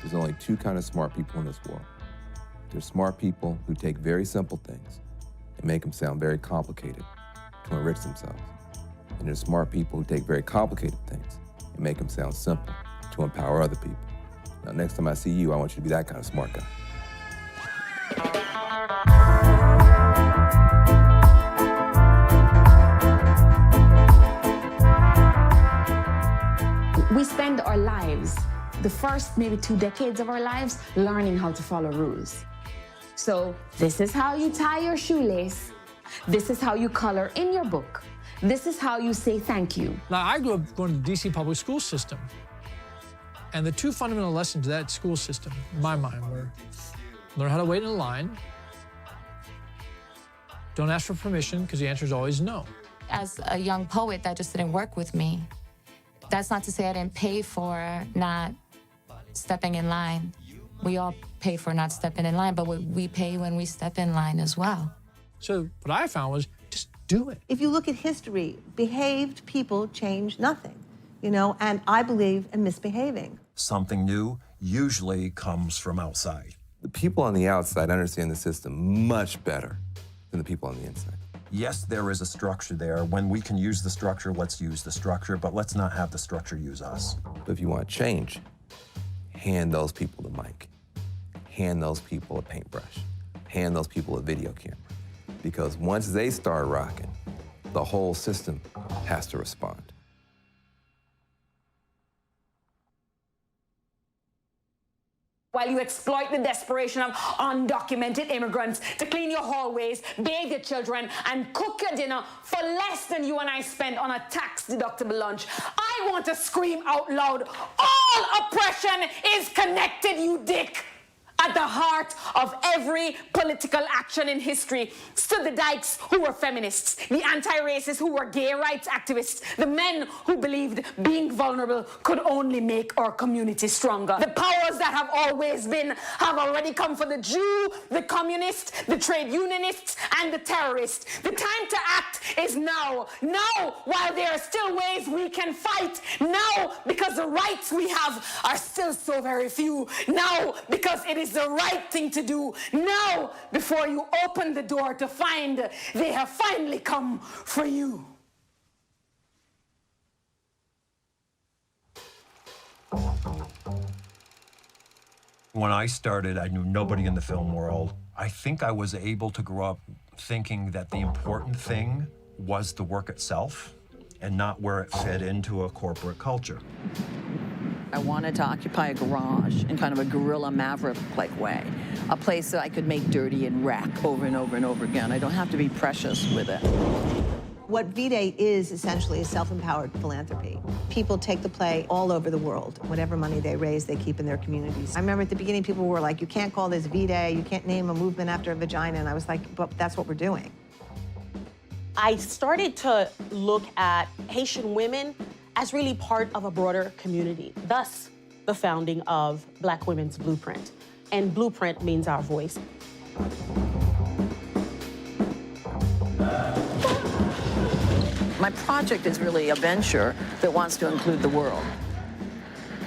There's only two kinds of smart people in this world. There's smart people who take very simple things and make them sound very complicated to enrich themselves. And there's smart people who take very complicated things and make them sound simple to empower other people. Now, next time I see you, I want you to be that kind of smart guy. We spend our lives, the first maybe 2 decades of our lives, learning how to follow rules. So this is how you tie your shoelace. This is how you color in your book. This is how you say thank you. Now, I grew up going to the DC public school system. And the 2 fundamental lessons of that school system, in my mind, were learn how to wait in a line. Don't ask for permission, because the answer is always no. As a young poet, that just didn't work with me. That's not to say I didn't pay for not stepping in line. We all pay for not stepping in line, but we pay when we step in line as well. So what I found was just do it. If you look at history, behaved people change nothing, you know, and I believe in misbehaving. Something new usually comes from outside. The people on the outside understand the system much better than the people on the inside. Yes, there is a structure there. When we can use the structure, let's use the structure, but let's not have the structure use us. But if you want change, hand those people the mic. Hand those people a paintbrush. Hand those people a video camera. Because once they start rocking, the whole system has to respond. While you exploit the desperation of undocumented immigrants to clean your hallways, bathe your children, and cook your dinner for less than you and I spend on a tax-deductible lunch, I want to scream out loud, all oppression is connected, you dick! At the heart of every political action in history stood the dykes who were feminists, the anti-racists who were gay rights activists, the men who believed being vulnerable could only make our community stronger. The powers that have always been have already come for the Jew, the communist, the trade unionists, and the terrorists. The time to act is now. Now, while there are still ways we can fight. Now, because the rights we have are still so very few. Now, because it is the right thing to do. Now, before you open the door to find they have finally come for you. When I started, I knew nobody in the film world. I think I was able to grow up thinking that the important thing was the work itself and not where it fit into a corporate culture. I wanted to occupy a garage in kind of a guerrilla maverick-like way, a place that I could make dirty and wreck over and over and over again. I don't have to be precious with it. What V-Day is essentially is self-empowered philanthropy. People take the play all over the world. Whatever money they raise, they keep in their communities. I remember at the beginning, people were like, you can't call this V-Day, you can't name a movement after a vagina, and I was like, but that's what we're doing. I started to look at Haitian women as really part of a broader community, thus the founding of Black Women's Blueprint. And Blueprint means our voice. My project is really a venture that wants to include the world.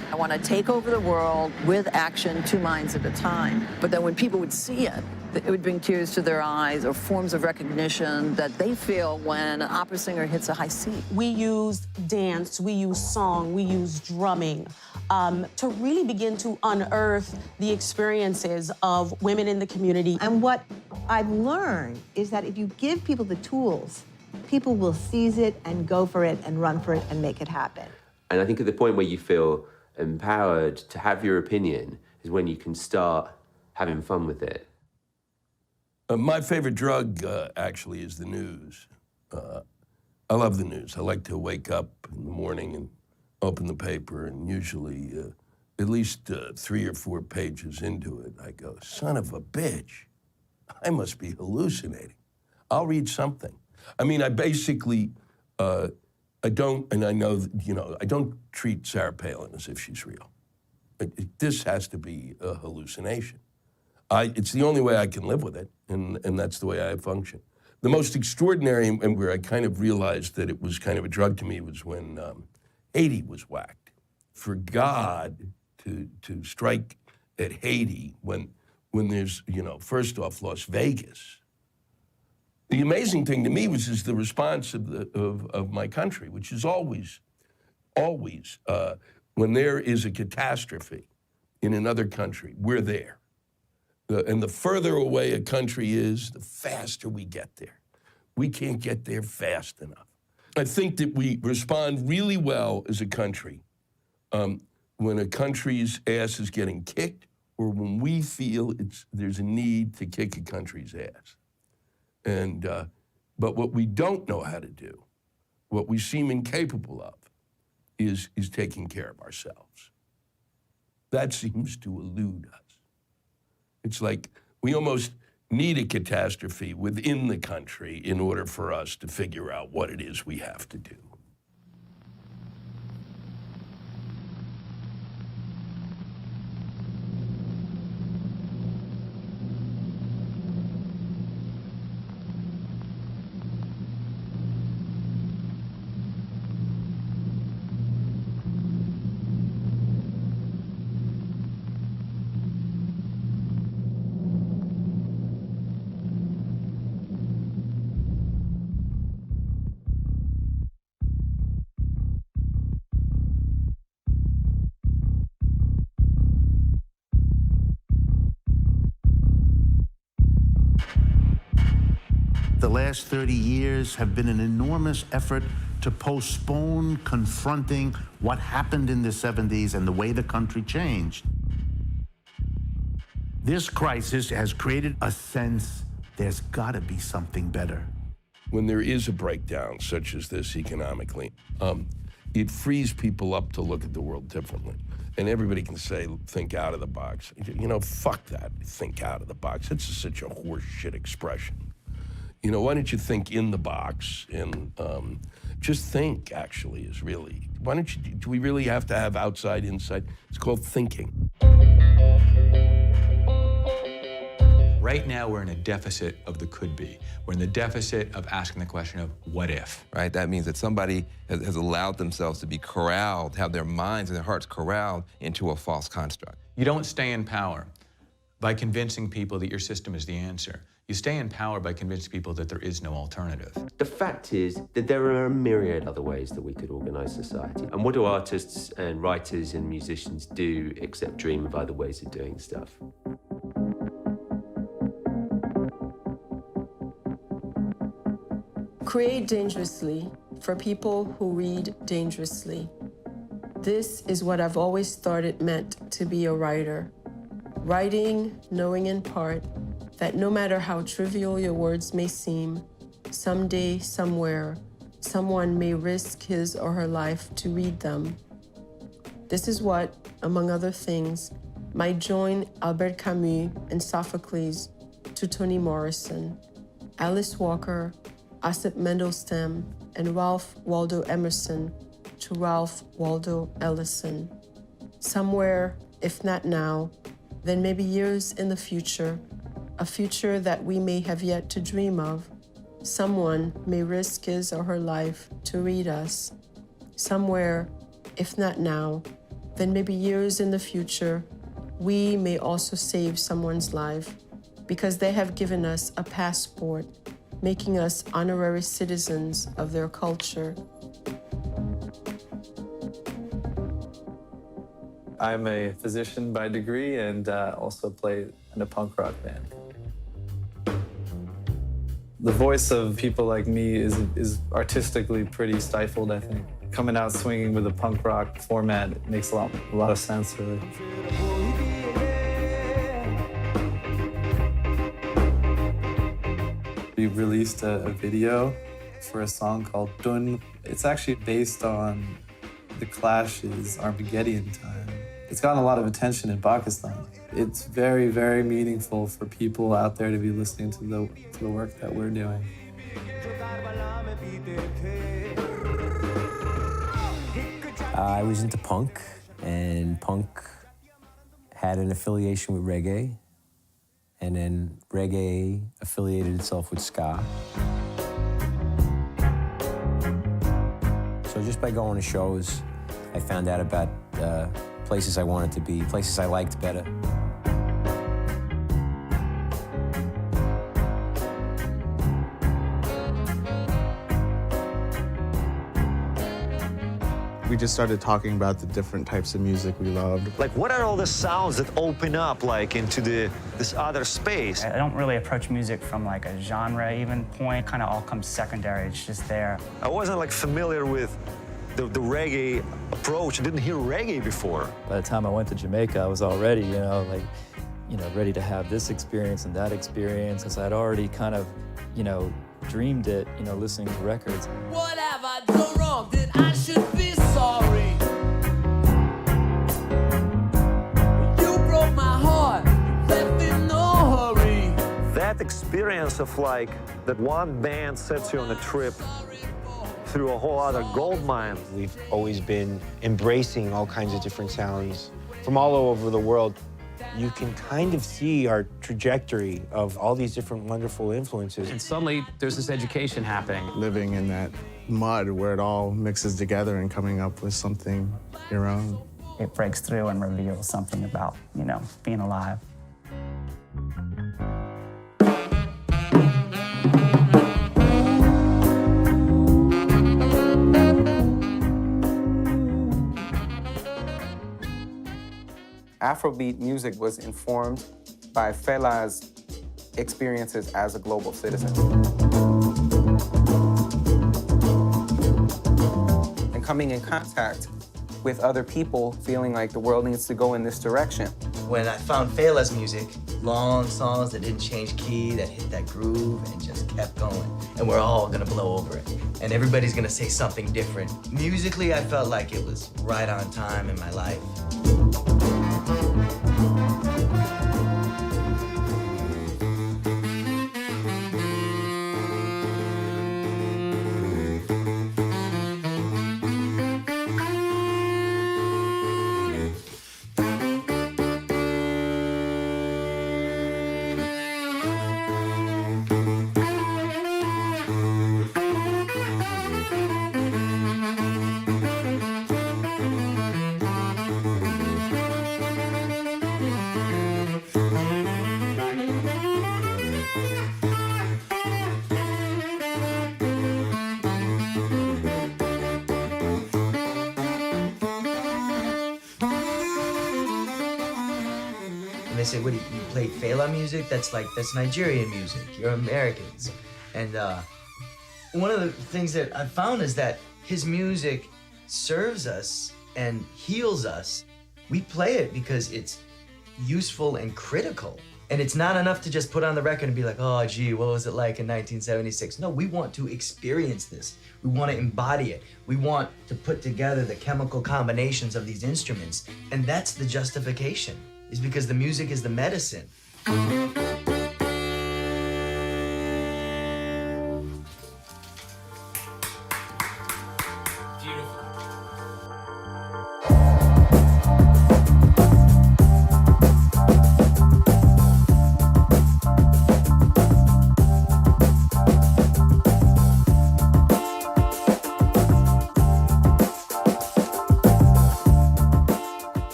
I want to take over the world with action, 2 minds at a time. But then when people would see it, it would bring tears to their eyes or forms of recognition that they feel when an opera singer hits a high C. We use dance, we use song, we use drumming to really begin to unearth the experiences of women in the community. And what I've learned is that if you give people the tools, people will seize it and go for it and run for it and make it happen. And I think at the point where you feel empowered to have your opinion is when you can start having fun with it. My favorite drug, actually, is the news. I love the news. I like to wake up in the morning and open the paper, and usually at least 3 or 4 pages into it, I go, son of a bitch, I must be hallucinating. I'll read something. I mean, I basically, I don't, and I know, I don't treat Sarah Palin as if she's real. This has to be a hallucination. It's the only way I can live with it, and that's the way I function. The most extraordinary, and where I kind of realized that it was kind of a drug to me, was when Haiti was whacked. For God to strike at Haiti when there's, first off, Las Vegas. The amazing thing to me was the response of my country, which is always, when there is a catastrophe in another country, we're there. And the further away a country is, the faster we get there. We can't get there fast enough. I think that we respond really well as a country when a country's ass is getting kicked, or when we feel there's a need to kick a country's ass. And but what we don't know how to do, what we seem incapable of, is taking care of ourselves. That seems to elude us. It's like we almost need a catastrophe within the country in order for us to figure out what it is we have to do. The last 30 years have been an enormous effort to postpone confronting what happened in the 70s and the way the country changed. This crisis has created a sense there's got to be something better. When there is a breakdown such as this economically, it frees people up to look at the world differently. And everybody can say, think out of the box. You know, fuck that, think out of the box. It's such a horseshit expression. You know, why don't you think in the box? And just think, actually, is really, why don't you, do we really have to have outside, inside? It's called thinking. Right now, we're in a deficit of the could be. We're in the deficit of asking the question of what if? Right, that means that somebody has allowed themselves to be corralled, have their minds and their hearts corralled into a false construct. You don't stay in power by convincing people that your system is the answer. You stay in power by convincing people that there is no alternative. The fact is that there are a myriad other ways that we could organise society. And what do artists and writers and musicians do except dream of other ways of doing stuff? Create dangerously for people who read dangerously. This is what I've always thought it meant to be a writer. Writing, knowing in part that no matter how trivial your words may seem, someday, somewhere, someone may risk his or her life to read them. This is what, among other things, might join Albert Camus and Sophocles to Toni Morrison, Alice Walker, Osip Mandelstam, and Ralph Waldo Emerson to Ralph Waldo Ellison. Somewhere, if not now, then maybe years in the future, a future that we may have yet to dream of, someone may risk his or her life to read us. Somewhere, if not now, then maybe years in the future, we may also save someone's life because they have given us a passport, making us honorary citizens of their culture. I'm a physician by degree and also play in a punk rock band. The voice of people like me is artistically pretty stifled, I think. Coming out swinging with a punk rock format makes a lot of sense, really. We released a video for a song called Dun. It's actually based on The Clash's Armageddon Time. It's gotten a lot of attention in Pakistan. It's very, very meaningful for people out there to be listening to the work that we're doing. I was into punk, and punk had an affiliation with reggae, and then reggae affiliated itself with ska. So just by going to shows, I found out about places I wanted to be, places I liked better. We just started talking about the different types of music we loved. Like, what are all the sounds that open up, like, into this other space? I don't really approach music from, like, a genre even point. Kind of all comes secondary. It's just there. I wasn't, like, familiar with the reggae approach. I didn't hear reggae before. By the time I went to Jamaica, I was already, ready to have this experience and that experience, because I'd already kind of, dreamed it, listening to records. What have I done wrong that I should be sorry? You broke my heart, left in no hurry. That experience of, like, that one band sets you on a trip through a whole other gold mine. We've always been embracing all kinds of different sounds from all over the world. You can kind of see our trajectory of all these different wonderful influences. And suddenly, there's this education happening. Living in that mud where it all mixes together and coming up with something your own. It breaks through and reveals something about, being alive. Afrobeat music was informed by Fela's experiences as a global citizen. And coming in contact with other people, feeling like the world needs to go in this direction. When I found Fela's music, long songs that didn't change key, that hit that groove and just kept going. And we're all gonna blow over it. And everybody's gonna say something different. Musically, I felt like it was right on time in my life. They say, what do you play Fela music? That's Nigerian music. You're Americans. And one of the things that I found is that his music serves us and heals us. We play it because it's useful and critical. And it's not enough to just put on the record and be like, oh, gee, what was it like in 1976? No, we want to experience this. We want to embody it. We want to put together the chemical combinations of these instruments. And that's the justification. Is because the music is the medicine.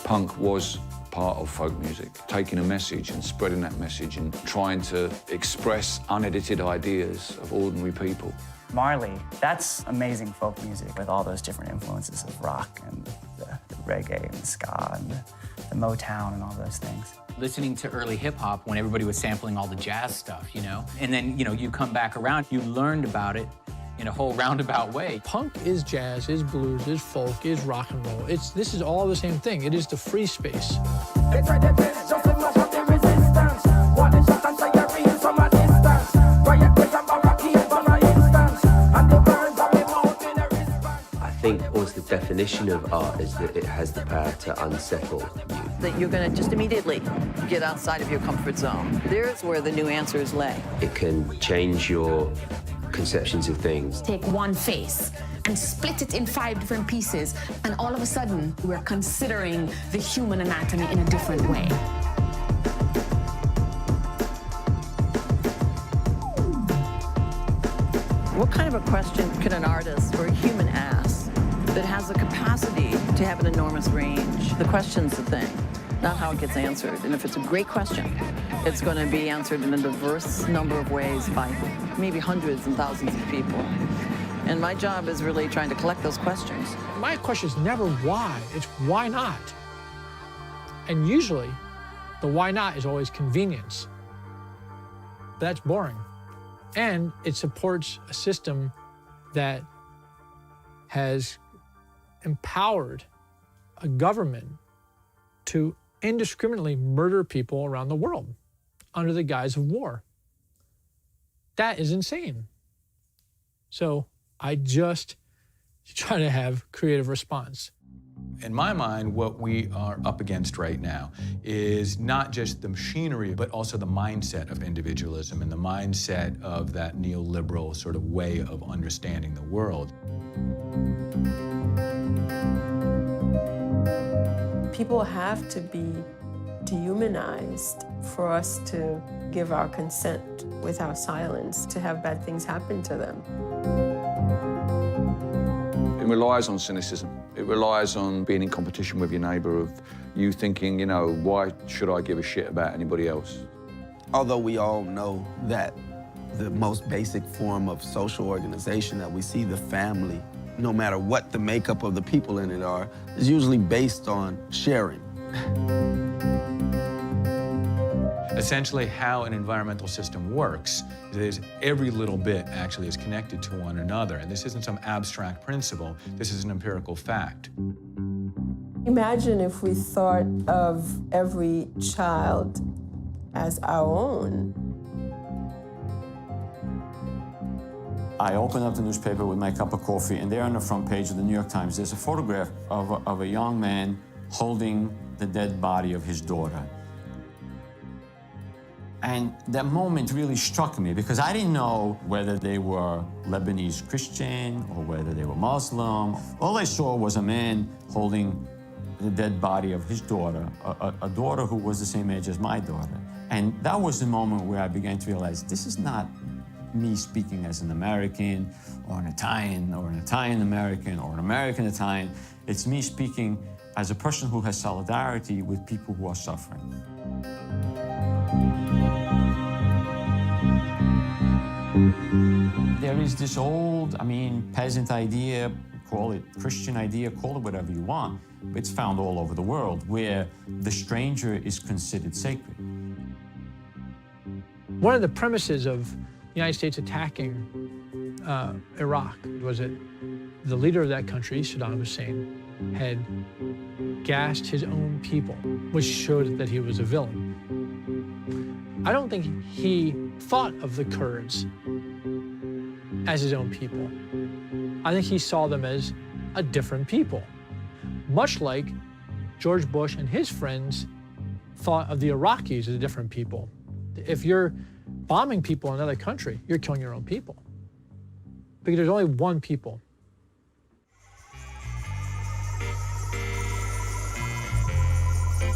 Punk was part of folk music, taking a message and spreading that message and trying to express unedited ideas of ordinary people. Marley, that's amazing folk music with all those different influences of rock and the reggae and the ska and the Motown and all those things. Listening to early hip-hop when everybody was sampling all the jazz stuff, And then, you come back around, you learned about it in a whole roundabout way. Punk is jazz, is blues, is folk, is rock and roll. This is all the same thing. It is the free space. I think also the definition of art is that it has the power to unsettle you. That you're going to just immediately get outside of your comfort zone. There's where the new answers lay. It can change your conceptions of things. Take one face and split it in 5 different pieces, and all of a sudden, we're considering the human anatomy in a different way. What kind of a question can an artist or a human ask that has the capacity to have an enormous range? The question's the thing, not how it gets answered. And if it's a great question, it's going to be answered in a diverse number of ways by maybe hundreds and thousands of people. And my job is really trying to collect those questions. My question is never why, it's why not? And usually, the why not is always convenience. That's boring. And it supports a system that has empowered a government to indiscriminately murder people around the world under the guise of war. That is insane. So I just try to have creative response. In my mind, what we are up against right now is not just the machinery, but also the mindset of individualism and the mindset of that neoliberal sort of way of understanding the world. People have to be dehumanized for us to give our consent with our silence to have bad things happen to them. It relies on cynicism. It relies on being in competition with your neighbour, of you thinking, you know, why should I give a shit about anybody else? Although we all know that the most basic form of social organization that we see, the family, no matter what the makeup of the people in it are, is usually based on sharing. Essentially, how an environmental system works is every little bit actually is connected to one another. And this isn't some abstract principle, this is an empirical fact. Imagine if we thought of every child as our own. I open up the newspaper with my cup of coffee, and there on the front page of the New York Times, there's a photograph of a young man holding the dead body of his daughter. And that moment really struck me because I didn't know whether they were Lebanese Christian or whether they were Muslim. All I saw was a man holding the dead body of his daughter, a daughter who was the same age as my daughter. And that was the moment where I began to realize this is not me speaking as an American or an Italian or an Italian-American or an American-Italian. It's me speaking as a person who has solidarity with people who are suffering. There is this old, peasant idea, call it Christian idea, call it whatever you want, but it's found all over the world, where the stranger is considered sacred. One of the premises of the United States attacking Iraq was that the leader of that country, Saddam Hussein, had gassed his own people, which showed that he was a villain. I don't think he thought of the Kurds as his own people. I think he saw them as a different people, much like George Bush and his friends thought of the Iraqis as a different people. If you're bombing people in another country, you're killing your own people, because there's only one people.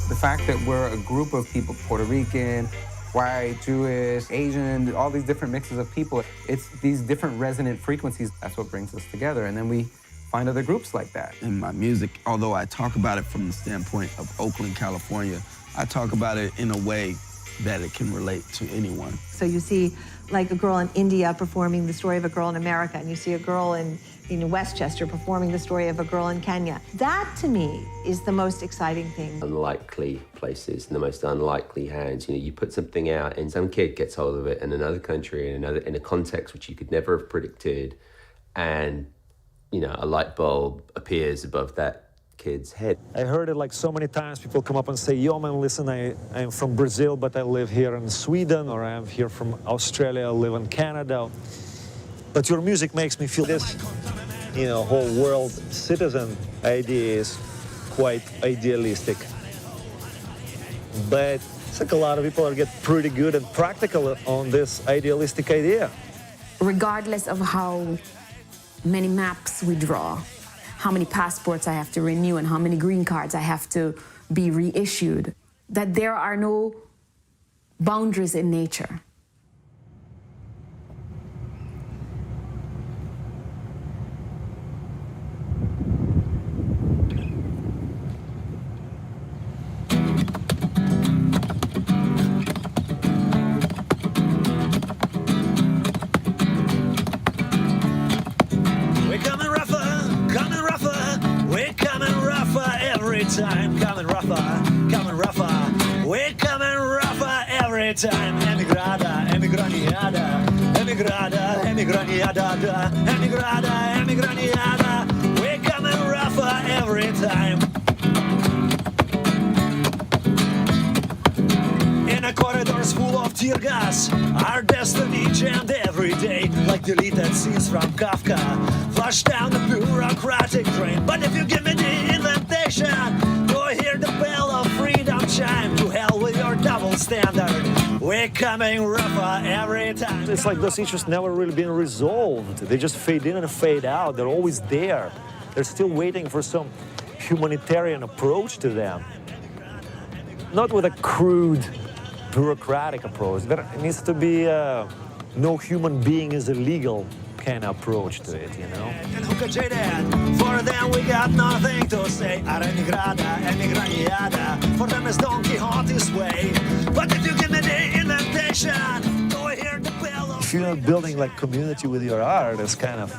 The fact that we're a group of people, Puerto Rican, white, Jewish, Asian, all these different mixes of people, it's these different resonant frequencies. That's what brings us together. And then we find other groups like that. In my music, although I talk about it from the standpoint of Oakland, California, I talk about it in a way that it can relate to anyone. So you see like a girl in India performing the story of a girl in America, and you see a girl in Westchester performing the story of a girl in Kenya. That, to me, is the most exciting thing. Unlikely places, in the most unlikely hands. You know, you put something out and some kid gets hold of it in another country, in a context which you could never have predicted, and, you know, a light bulb appears above that kid's head. I heard it like so many times. People come up and say, yo, man, listen, I'm from Brazil, but I live here in Sweden, or I'm here from Australia, I live in Canada. But your music makes me feel this, whole world citizen idea is quite idealistic. But it's like a lot of people get pretty good and practical on this idealistic idea. Regardless of how many maps we draw, how many passports I have to renew, and how many green cards I have to be reissued, that there are no boundaries in nature. emigrada, emigraniada, emigrada, emigraniada, emigrada, emigraniada. We're coming rougher every time. In a corridors full of tear gas, our destiny jammed every day, like deleted scenes from Kafka, flushed down the bureaucratic drain. But if you give me the invitation, go hear the bell of freedom chime. To hell with your double standard, we're coming rougher every time. It's like those issues never really been resolved. They just fade in and fade out. They're always there. They're still waiting for some humanitarian approach to them. Not with a crude bureaucratic approach. There needs to be a no human being is illegal kind of approach to it, you know? And who could say that? For them we got nothing to say. Emigrada, emigraniada. For them it's Don Quixote's way. But if you give me the invitation, go hear the bell. If you're not building like community with your art, it's kind of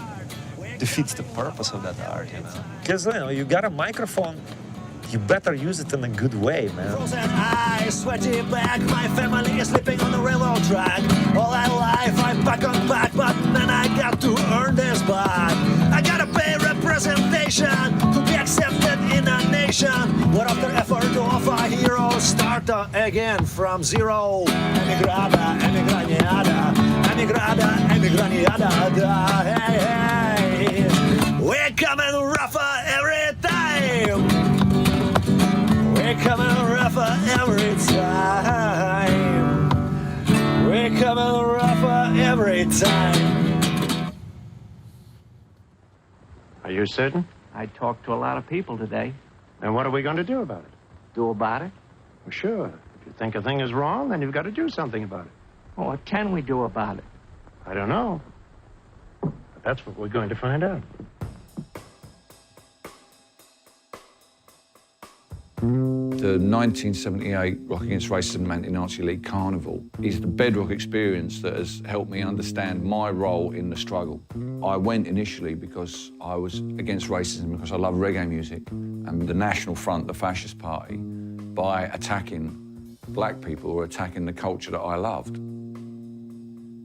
defeats the purpose of that art, you know? Because, you know, you got a microphone, you better use it in a good way, man. Frozen eyes, sweaty back, my family is sleeping on the railroad track. All my life I pack on back, but man, I got to earn this back. I gotta pay representation to be accepted in a nation. What after effort of a hero, start again from zero. Emigrada, emigraniada, emigrada, emigraniada, hey, hey. We're coming rougher every time. We're coming rougher every time. We're coming rougher every time. Are you certain? I talked to a lot of people today. And what are we going to do about it? Do about it? Well, sure. If you think a thing is wrong, then you've got to do something about it. Well, what can we do about it? I don't know. But that's what we're going to find out. The 1978 Rock Against Racism Anti-Nazi League Carnival is the bedrock experience that has helped me understand my role in the struggle. I went initially because I was against racism, because I love reggae music, and the National Front, the fascist party, by attacking black people or attacking the culture that I loved.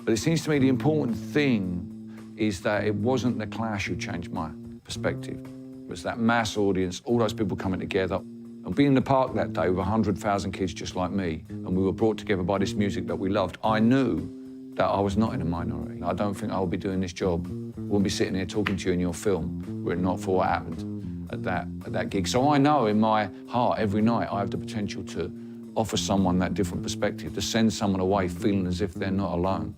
But it seems to me the important thing is that it wasn't the Clash who changed my perspective. It was that mass audience, all those people coming together. And being in the park that day with 100,000 kids just like me, and we were brought together by this music that we loved, I knew that I was not in a minority. I don't think I would be doing this job, I wouldn't be sitting here talking to you in your film, were it not for what happened at that gig. So I know in my heart every night I have the potential to offer someone that different perspective, to send someone away feeling as if they're not alone.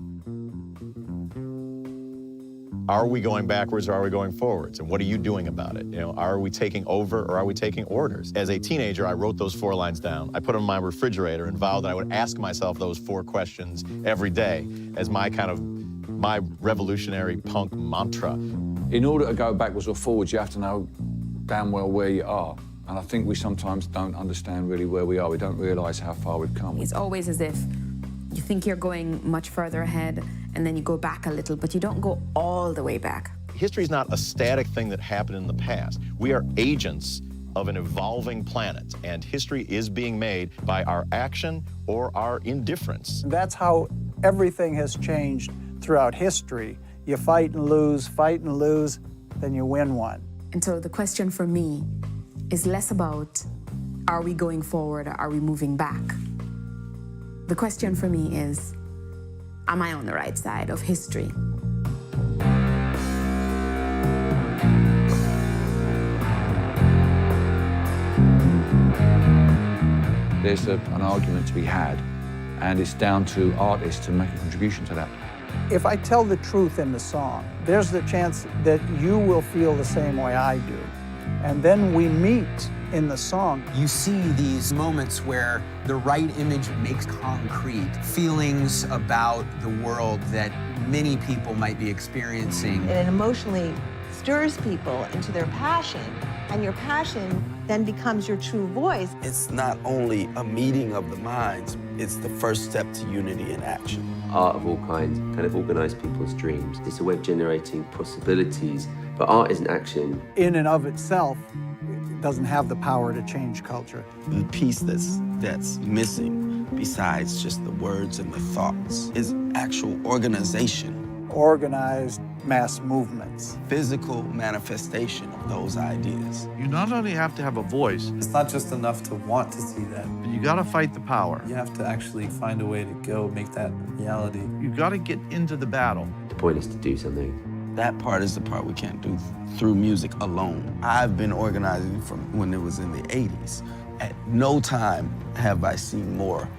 Are we going backwards or are we going forwards? And what are you doing about it? You know, are we taking over or are we taking orders? As a teenager, I wrote those 4 lines down. I put them in my refrigerator and vowed that I would ask myself those 4 questions every day as my revolutionary punk mantra. In order to go backwards or forwards, you have to know damn well where you are. And I think we sometimes don't understand really where we are. We don't realize how far we've come. It's always as if you think you're going much further ahead, and then you go back a little, but you don't go all the way back. History is not a static thing that happened in the past. We are agents of an evolving planet, and history is being made by our action or our indifference. That's how everything has changed throughout history. You fight and lose, then you win one. And so the question for me is less about, are we going forward or are we moving back? The question for me is, am I on the right side of history? There's an argument to be had, and it's down to artists to make a contribution to that. If I tell the truth in the song, there's the chance that you will feel the same way I do. And then we meet in the song. You see these moments where the right image makes concrete feelings about the world that many people might be experiencing. It emotionally stirs people into their passion, and your passion then becomes your true voice. It's not only a meeting of the minds, it's the first step to unity in action. Art of all kinds kind of organise people's dreams. It's a way of generating possibilities, but art is an action. In and of itself, it doesn't have the power to change culture. The piece that's missing besides just the words and the thoughts, is actual organization. Organized mass movements. Physical manifestation of those ideas. You not only have to have a voice. It's not just enough to want to see that. But you gotta fight the power. You have to actually find a way to go make that reality. You gotta get into the battle. The point is to do something. That part is the part we can't do through music alone. I've been organizing from when it was in the 80s. At no time have I seen more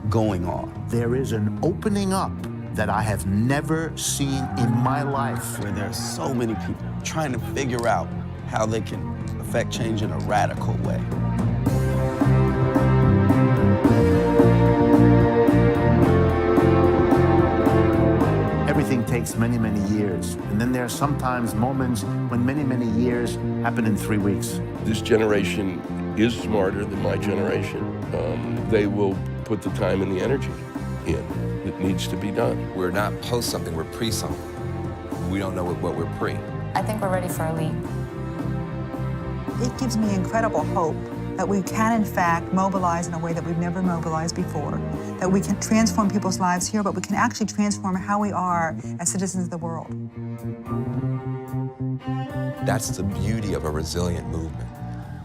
going on. There is an opening up that I have never seen in my life. Where there are so many people trying to figure out how they can affect change in a radical way. Everything takes many, many years. And then there are sometimes moments when many, many years happen in 3 weeks. This generation is smarter than my generation. They will put the time and the energy in. It needs to be done. We're not post something, we're pre something. We don't know what we're pre. I think we're ready for a leap. It gives me incredible hope that we can, in fact, mobilize in a way that we've never mobilized before, that we can transform people's lives here, but we can actually transform how we are as citizens of the world. That's the beauty of a resilient movement.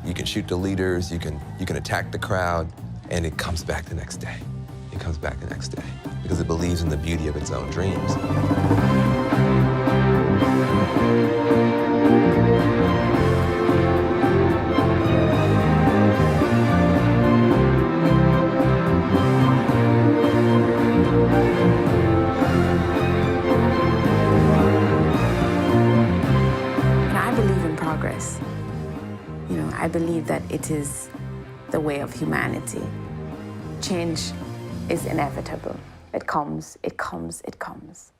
You can shoot the leaders, you can attack the crowd, and it comes back the next day. It comes back the next day because it believes in the beauty of its own dreams. I believe in progress. I believe that it is the way of humanity. Change is inevitable. It comes, it comes, it comes.